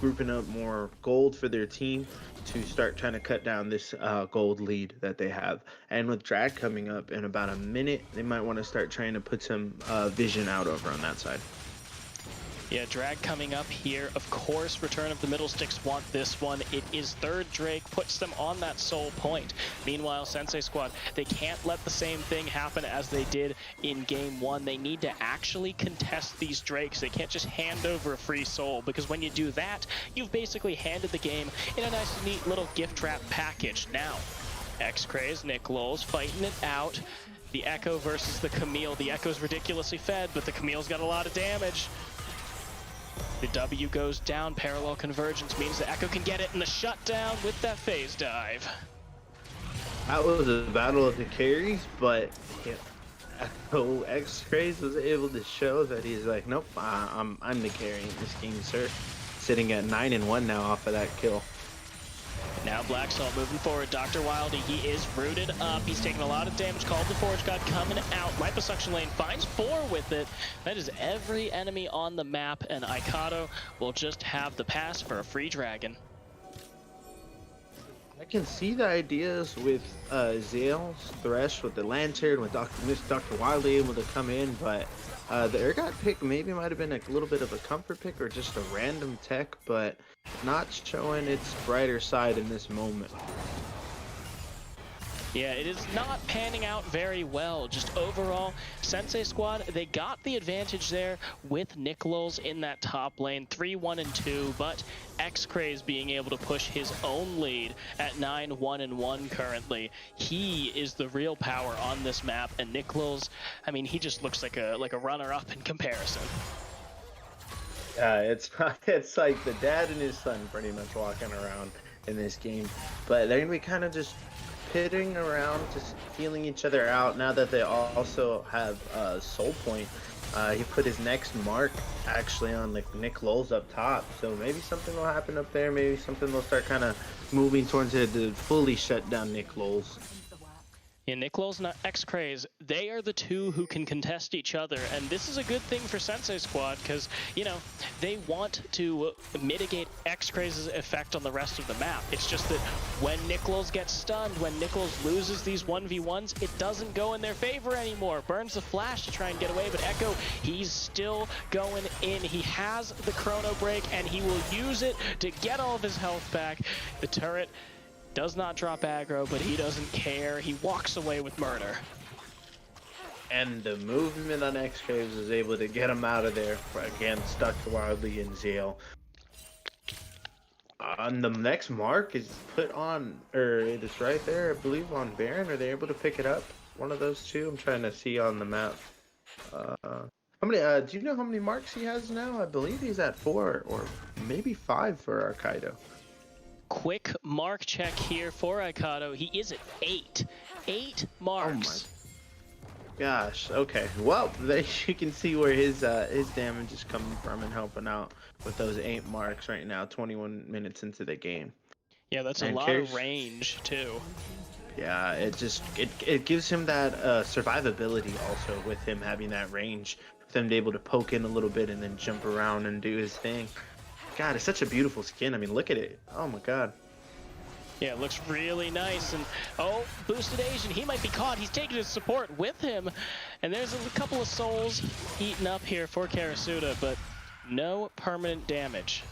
grouping up more gold for their team to start trying to cut down this gold lead that they have. And with drag coming up in about a minute, they might want to start trying to put some vision out over on that side. Yeah, drag coming up here. Of course, return of the Middlesticks want this one. It is third Drake, puts them on that soul point. Meanwhile, Sensei squad, they can't let the same thing happen as they did in game one. They need to actually contest these Drakes. They can't just hand over a free soul, because when you do that, you've basically handed the game in a nice, neat little gift wrap package. Now, X-Craze, Nick Lowell's fighting it out. The Echo versus the Camille. The Echo's ridiculously fed, but the Camille's got a lot of damage. The W goes down. Parallel convergence means the Echo can get it in the shutdown with that phase dive. That was a battle of the carries, but yeah, Echo X-Craze was able to show that he's like, nope, I'm the carry in this game, sir. Sitting at 9-1 now off of that kill. Now Black Salt moving forward. Dr. Wildy, he is rooted up. He's taking a lot of damage. Called the Forge God coming out. Liposuction lane finds 4 with it. That is every enemy on the map, and Aikado will just have the pass for a free dragon. I can see the ideas with Zale's Thresh with the Lantern, with Dr. Wildy able to come in, but the Urgot pick maybe might have been a little bit of a comfort pick or just a random tech, but not showing its brighter side in this moment. Yeah, it is not panning out very well. Just overall, Sensei squad, they got the advantage there with Nichols in that top lane, 3-1-2, but X-Craze being able to push his own lead at 9-1-1 currently. He is the real power on this map, and Nichols, I mean, he just looks like a runner-up in comparison. Yeah, it's like the dad and his son pretty much walking around in this game, but they're gonna be kind of just pitting around, just feeling each other out now that they also have Soul Point. He put his next mark actually on like Nick Lowell's up top, so maybe something will happen up there. Maybe something will start kind of moving towards it to fully shut down Nick Lowell's. Yeah, Nichols and X-Craze, they are the two who can contest each other, and this is a good thing for Sensei squad because, you know, they want to mitigate X-Craze's effect on the rest of the map. It's just that when Nichols gets stunned, when Nichols loses these 1v1s, it doesn't go in their favor anymore. Burns the flash to try and get away, but Echo, he's still going in. He has the chrono break, and he will use it to get all of his health back. The turret does not drop aggro, but he doesn't care. He walks away with murder. And the movement on X-Craze is able to get him out of there against Dr. Wildy and Zale. On the next mark is put on, or it is right there, I believe, on Baron. Are they able to pick it up? One of those two? I'm trying to see on the map. How many? Do you know how many marks he has now? I believe he's at 4 or maybe 5 for Arkaido. Quick mark check here for Aikado. He is at 8. 8 marks. Oh my gosh. Okay. Well, there you can see where his damage is coming from and helping out with those 8 marks right now. 21 minutes into the game. Yeah, that's a lot of range too. Yeah, it gives him that survivability also with him having that range, with him able to poke in a little bit and then jump around and do his thing. God, it's such a beautiful skin. I mean, look at it. Oh my god. Yeah, it looks really nice. And oh, boosted Asian, he might be caught. He's taking his support with him. And there's a couple of souls eaten up here for Karasuda, but no permanent damage.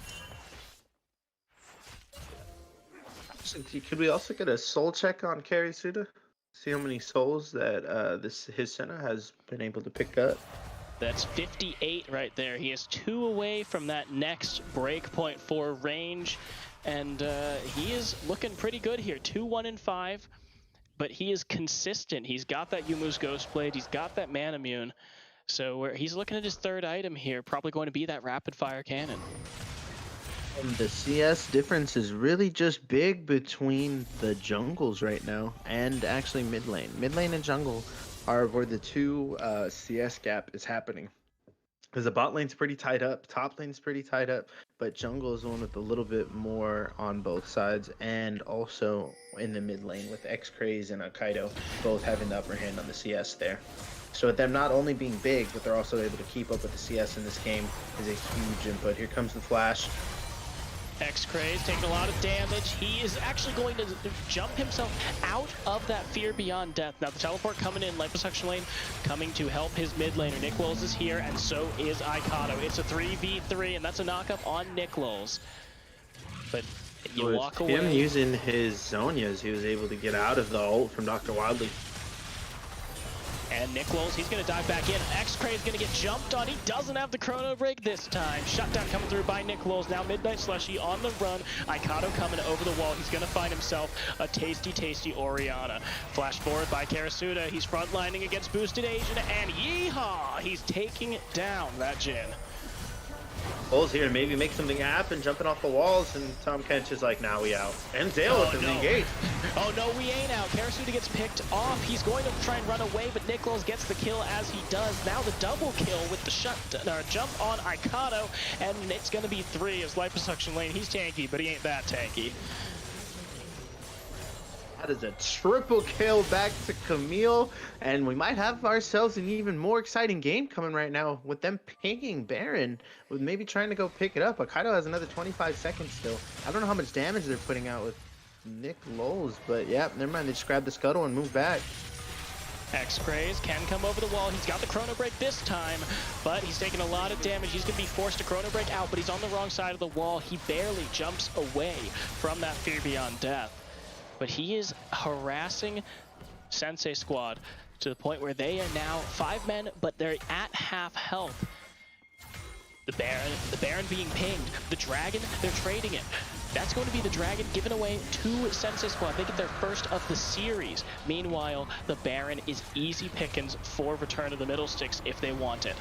Could we also get a soul check on Karasuda? See how many souls that his Senna has been able to pick up. That's 58 right there. He is 2 away from that next breakpoint for range, and he is looking pretty good here. 2-1-5, but he is consistent. He's got that Yumu's Ghostblade. He's got that Man Immune. So he's looking at his 3rd item here, probably going to be that rapid fire cannon. And the CS difference is really just big between the jungles right now and actually mid lane. Mid lane and jungle are where the 2 CS gap is happening. Because the bot lane's pretty tied up, top lane's pretty tied up, but jungle is the one with a little bit more on both sides, and also in the mid lane with X-Craze and Aikado both having the upper hand on the CS there. So with them not only being big, but they're also able to keep up with the CS in this game is a huge input. Here comes the flash. X-Craze taking a lot of damage. He is actually going to jump himself out of that Fear Beyond Death. Now the teleport coming in, liposuction lane coming to help his mid laner. Nick Lowles is here, and so is Icado. It's a 3v3, and that's a knockup on Nick Lowles. But you With walk him away. using his Zonias, he was able to get out of the ult from Dr. Wildly. And Nick Lowles, he's going to dive back in. X-Craze going to get jumped on. He doesn't have the chrono break this time. Shutdown coming through by Nick Lowles. Now Midnight Slushy on the run. Icado coming over the wall. He's going to find himself a tasty Oriana. Flash forward by Karasuda. He's frontlining against Boosted Asian. And yeehaw! He's taking down that Jhin. Lowles here to maybe make something happen, jumping off the walls, and Tom Kench is like, now we out. And Zale with him engaged. Oh no, we ain't out. Karasuda gets picked off. He's going to try and run away, but Nick Lowles gets the kill as he does. Now the double kill with the jump on Icado, and it's going to be 3 as liposuction lane. He's tanky, but he ain't that tanky. That is a triple kill back to Camille, and we might have ourselves an even more exciting game coming right now with them picking Baron, with maybe trying to go pick it up. Kaido has another 25 seconds still. I don't know how much damage they're putting out with Nick Lowles, but yeah, never mind. They just grab the scuttle and move back. X-Craze can come over the wall. He's got the chrono break this time, but he's taking a lot of damage. He's going to be forced to chrono break out, but he's on the wrong side of the wall. He barely jumps away from that Fear Beyond Death. But he is harassing Sensei squad to the point where they are now 5 men, but they're at half health. The Baron being pinged. The Dragon, they're trading it. That's going to be the Dragon given away to Sensei squad. They get their first of the series. Meanwhile, the Baron is easy pickings for Return of the Middlesticks if they want it.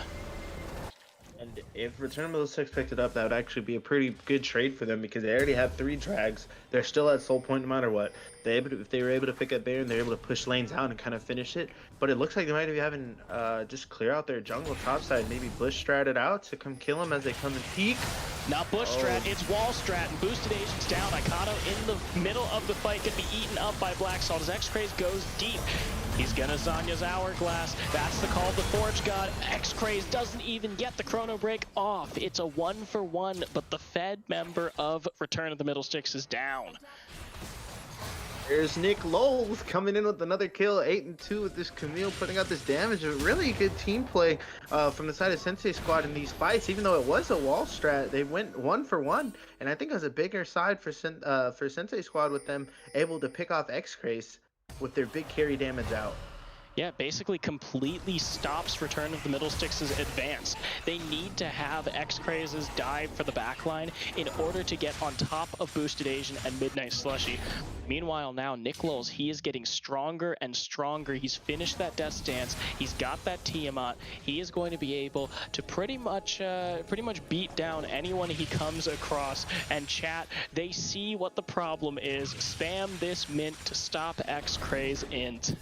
And if Return of Middlesticks picked it up, that would actually be a pretty good trade for them because they already have 3 drags. They're still at soul point no matter what. If they were able to pick up Baron, they're able to push lanes out and kind of finish it. But it looks like they might be having just clear out their jungle topside, maybe bush strat it out to come kill them as they come and peek. Not bush strat, it's wall strat, and Boosted Asians down. Icado in the middle of the fight could be eaten up by Black Salt as X-Craze goes deep. He's gonna Zanya's Hourglass. That's the call of the Forge God. X-Craze doesn't even get the chrono break off. It's a 1-for-1, but the Fed member of Return of the Middlesticks is down. There's Nick Lowles coming in with another kill, 8-2 with this Camille, putting out this damage. A really good team play from the side of Sensei squad in these fights. Even though it was a wall strat, they went 1-for-1, and I think it was a bigger side for Sensei squad with them able to pick off X-Craze with their big carry damage out. Yeah, basically completely stops Return of the Middlesticks' advance. They need to have X-Craze's dive for the backline in order to get on top of Boosted Asian and Midnight Slushy. Meanwhile, now Nick Lowles, he is getting stronger and stronger. He's finished that Death Stance. He's got that Tiamat. He is going to be able to pretty much beat down anyone he comes across. And chat, they see what the problem is. Spam this mint to stop X-Craze int.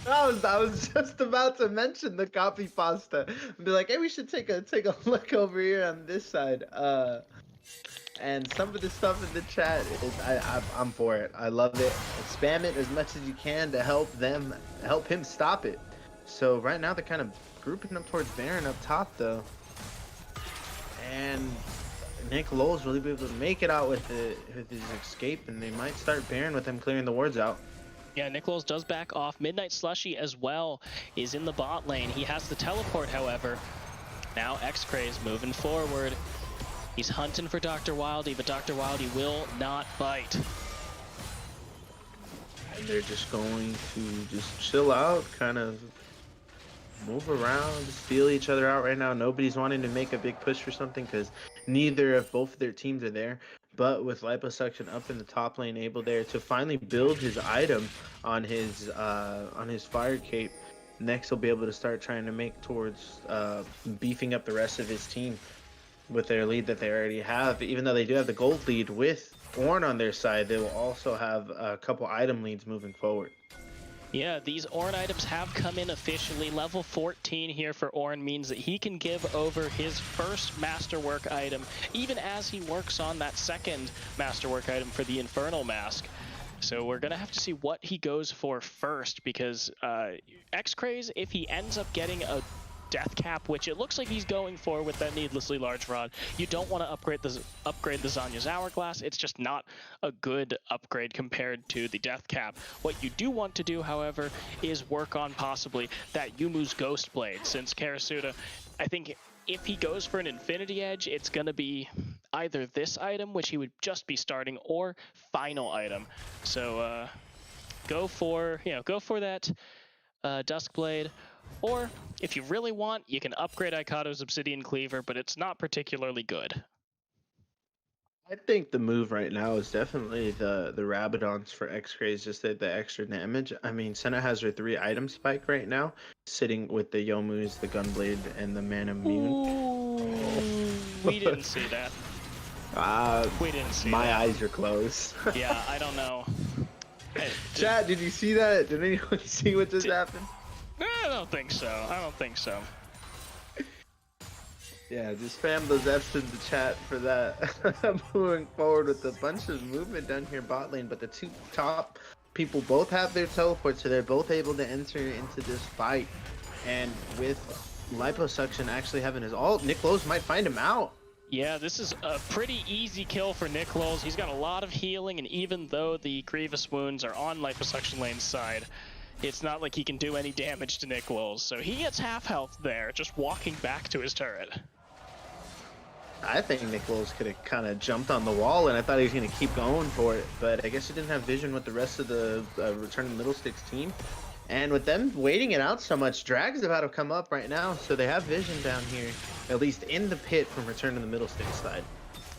I was just about to mention the copy pasta. Be like, hey, we should take a look over here on this side. And some of the stuff in the chat is I'm for it. I love it. Spam it as much as you can to help him stop it. So right now they're kind of grouping up towards Baron up top though. And Nick Lowles will be able to make it out with his escape, and they might start Baron with him clearing the wards out. Yeah, Nick Lowles does back off. Midnight Slushy as well is in the bot lane. He has the teleport, however. Now X-Craze moving forward. He's hunting for Dr. Wildy, but Dr. Wildy will not bite. And they're just going to just chill out, kind of move around, just feel each other out right now. Nobody's wanting to make a big push for something because neither of both of their teams are there. But with Liposuction up in the top lane, able there to finally build his item on his fire cape, next he'll be able to start trying to make towards beefing up the rest of his team with their lead that they already have. Even though they do have the gold lead with Ornn on their side, they will also have a couple item leads moving forward. Yeah, these Ornn items have come in officially. Level 14 here for Ornn means that he can give over his first Masterwork item, even as he works on that second Masterwork item for the Infernal Mask. So we're going to have to see what he goes for first, because X-Craze, if he ends up getting a death cap, which it looks like he's going for with that needlessly large rod. You don't want to upgrade the Zanya's Hourglass. It's just not a good upgrade compared to the death cap. What you do want to do, however, is work on possibly that Yumu's Ghost Blade, since Karasuda, I think if he goes for an Infinity Edge, it's going to be either this item, which he would just be starting, or final item. So go for that Duskblade, or if you really want, you can upgrade Aikado's Obsidian Cleaver, but it's not particularly good. I think the move right now is definitely the Rabadons for X-Rays, just the extra damage. I mean, Senna has her 3 item spike right now, sitting with the Yomu's, the Gunblade, and the Mana Mune. Ooh, we didn't see that. We didn't see my that. eyes are closed. Yeah, I don't know. Chat, did you see that? Did anyone see what just happened? I don't think so. I don't think so. Yeah, just spam those Fs in the chat for that. Moving forward with a bunch of movement down here bot lane, but the 2 top people both have their teleports, so they're both able to enter into this fight. And with Liposuction actually having his ult, Nick Lowe's might find him out. Yeah, this is a pretty easy kill for Nick Lowe's. He's got a lot of healing, and even though the Grievous Wounds are on Liposuction lane's side, it's not like he can do any damage to Nick Lowe's. So he gets half health there, just walking back to his turret. I think Nick Lowe's could have kind of jumped on the wall, and I thought he was going to keep going for it, but I guess he didn't have vision with the rest of the Return of the Middlesticks team. And with them waiting it out so much, Drag's about to come up right now, so they have vision down here, at least in the pit from Return of the Middlesticks side.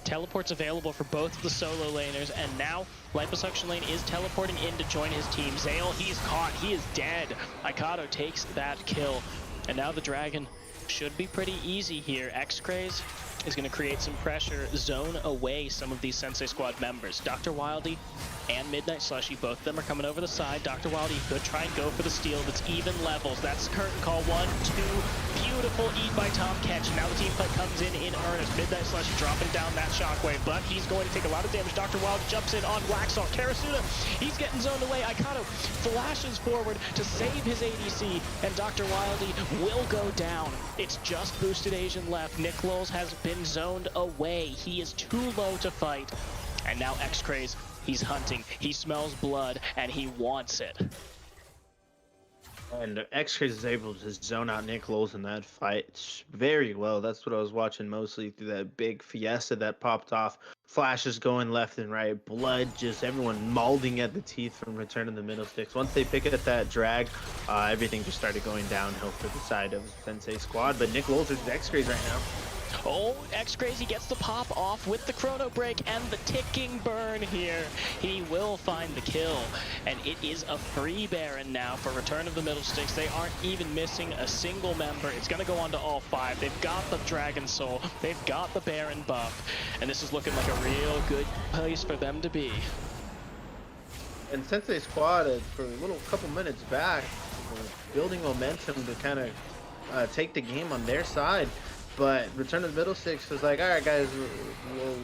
Teleports available for both of the solo laners, and now Liposuction lane is teleporting in to join his team. Zale, he's caught, he is dead. Aikado takes that kill, and now the Dragon should be pretty easy here. X-Craze is going to create some pressure, zone away some of these Sensei squad members. Dr. Wildy and Midnight Slushy, both of them are coming over the side. Dr. Wildy could try and go for the steal. That's even levels. That's curtain call. 1, 2. Beautiful eat by Tom catch. Now the team fight comes in earnest. Midnight Slushy dropping down that shockwave, but he's going to take a lot of damage. Dr. Wildy jumps in on Waxall. Karasuda, he's getting zoned away. Aikado flashes forward to save his ADC, and Dr. Wildy will go down. It's just boosted Asian left. Nick Lowe's has been zoned away. He is too low to fight. And now X-Craze, he's hunting. He smells blood, and he wants it. And X-Craze is able to zone out Nick Lowe's in that fight very well. That's what I was watching mostly through that big fiesta that popped off. Flashes going left and right. Blood, just everyone mauling at the teeth from Return of the Middlesticks. Once they pick at that drag, everything just started going downhill for the side of Sensei squad. But Nick Lowe's is X-Craze right now. Oh, X-Crazy gets the pop off with the chrono break and the ticking burn here. He will find the kill, and it is a free Baron now for Return of the Middlesticks. They aren't even missing a single member. It's going to go on to all 5. They've got the Dragon Soul, they've got the Baron buff, and this is looking like a real good place for them to be. And Sensei squad, for a couple minutes back, building momentum to kind of take the game on their side. But Return of the Middlesticks was like, all right, guys,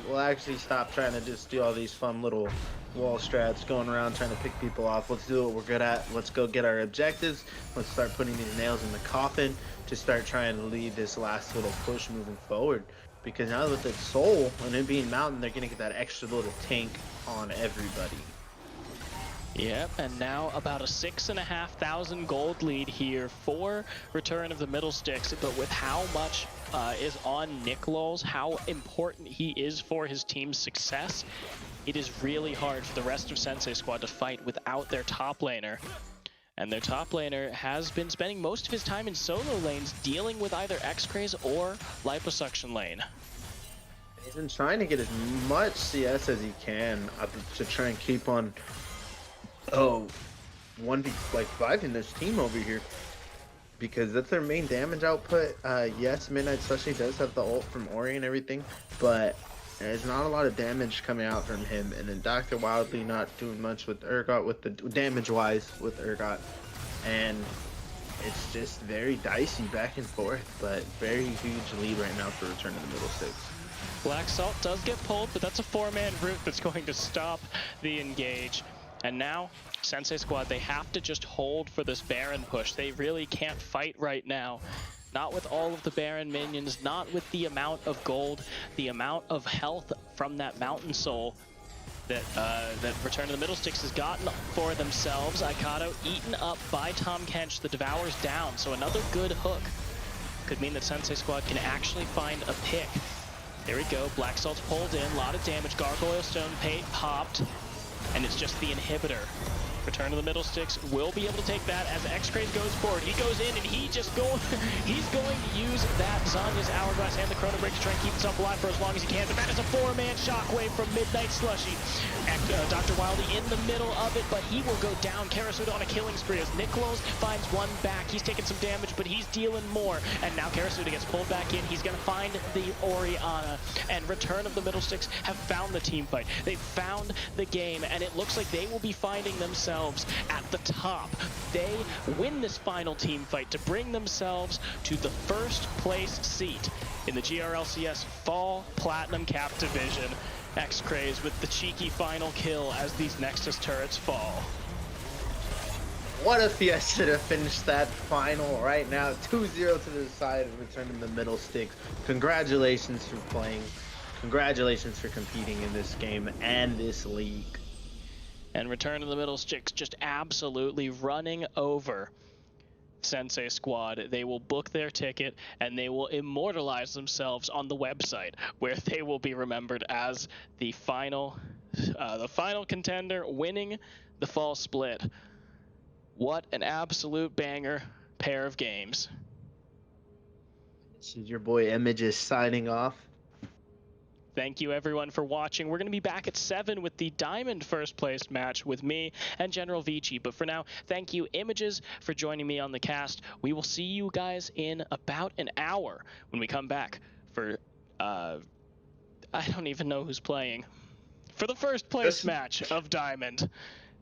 we'll actually stop trying to just do all these fun little wall strats, going around trying to pick people off. Let's do what we're good at. Let's go get our objectives. Let's start putting these nails in the coffin to start trying to lead this last little push moving forward. Because now with its soul and it being mountain, they're going to get that extra little tank on everybody. Yep, and now about a 6,500 gold lead here for Return of the Middlesticks, but with how much is on Nick Lowe's, how important he is for his team's success, it is really hard for the rest of Sensei squad to fight without their top laner. And their top laner has been spending most of his time in solo lanes dealing with either X-Craze or Liposuction lane. He's been trying to get as much CS as he can to try and keep on 1v5 in this team over here, because that's their main damage output. Yes, Midnight Slushy does have the ult from Ori and everything, but there's not a lot of damage coming out from him. And then Dr. Wildly not doing much with Urgot, with the damage-wise with Urgot, and it's just very dicey back and forth. But very huge lead right now for Return of the Middlesticks. Black Salt does get pulled, but that's a 4-man route that's going to stop the engage. And now, Sensei squad, they have to just hold for this Baron push. They really can't fight right now. Not with all of the Baron minions, not with the amount of gold, the amount of health from that Mountain Soul that Return to the Middlesticks has gotten for themselves. Aikado eaten up by Tom Kench. The Devour's down, so another good hook could mean that Sensei Squad can actually find a pick. There we go, Black Salt's pulled in, a lot of damage. Gargoyle Stone popped, and it's just the inhibitor. Return to the Middlesticks will be able to take that as X-Craze goes forward. He goes in and he's going to use that Zanya's Hourglass and the Chrono Break to try and keep himself alive for as long as he can. But that is a 4-man shockwave from Midnight Slushy. Dr. Wildy in the middle of it, but he will go down. Karasuda on a killing spree as Nichols finds one back. He's taking some damage, but he's dealing more. And now Karasuda gets pulled back in. He's going to find the Orianna. And Return of the Middlesticks have found the team fight. They've found the game, and it looks like they will be finding themselves at the top. They win this final team fight to bring themselves to the first place seat in the GRLCS Fall Platinum Cap Division. X-Craze with the cheeky final kill as these Nexus turrets fall. What a fiesta to finish that final right now. 2-0 to the side of Return to the Middlesticks. Congratulations for playing. Congratulations for competing in this game and this league. And Return to the Middlesticks just absolutely running over Sensei Squad. They will book their ticket and they will immortalize themselves on the website, where they will be remembered as the final contender, winning the fall split. What an absolute banger pair of games. This is your boy Images signing off. Thank you everyone for watching. We're going to be back at 7 with the Diamond first place match with me and General Vici. But for now, thank you Images for joining me on the cast. We will see you guys in about an hour when we come back for, I don't even know who's playing, for the first place match of Diamond.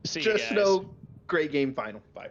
See you guys. Just know, great game final. Bye.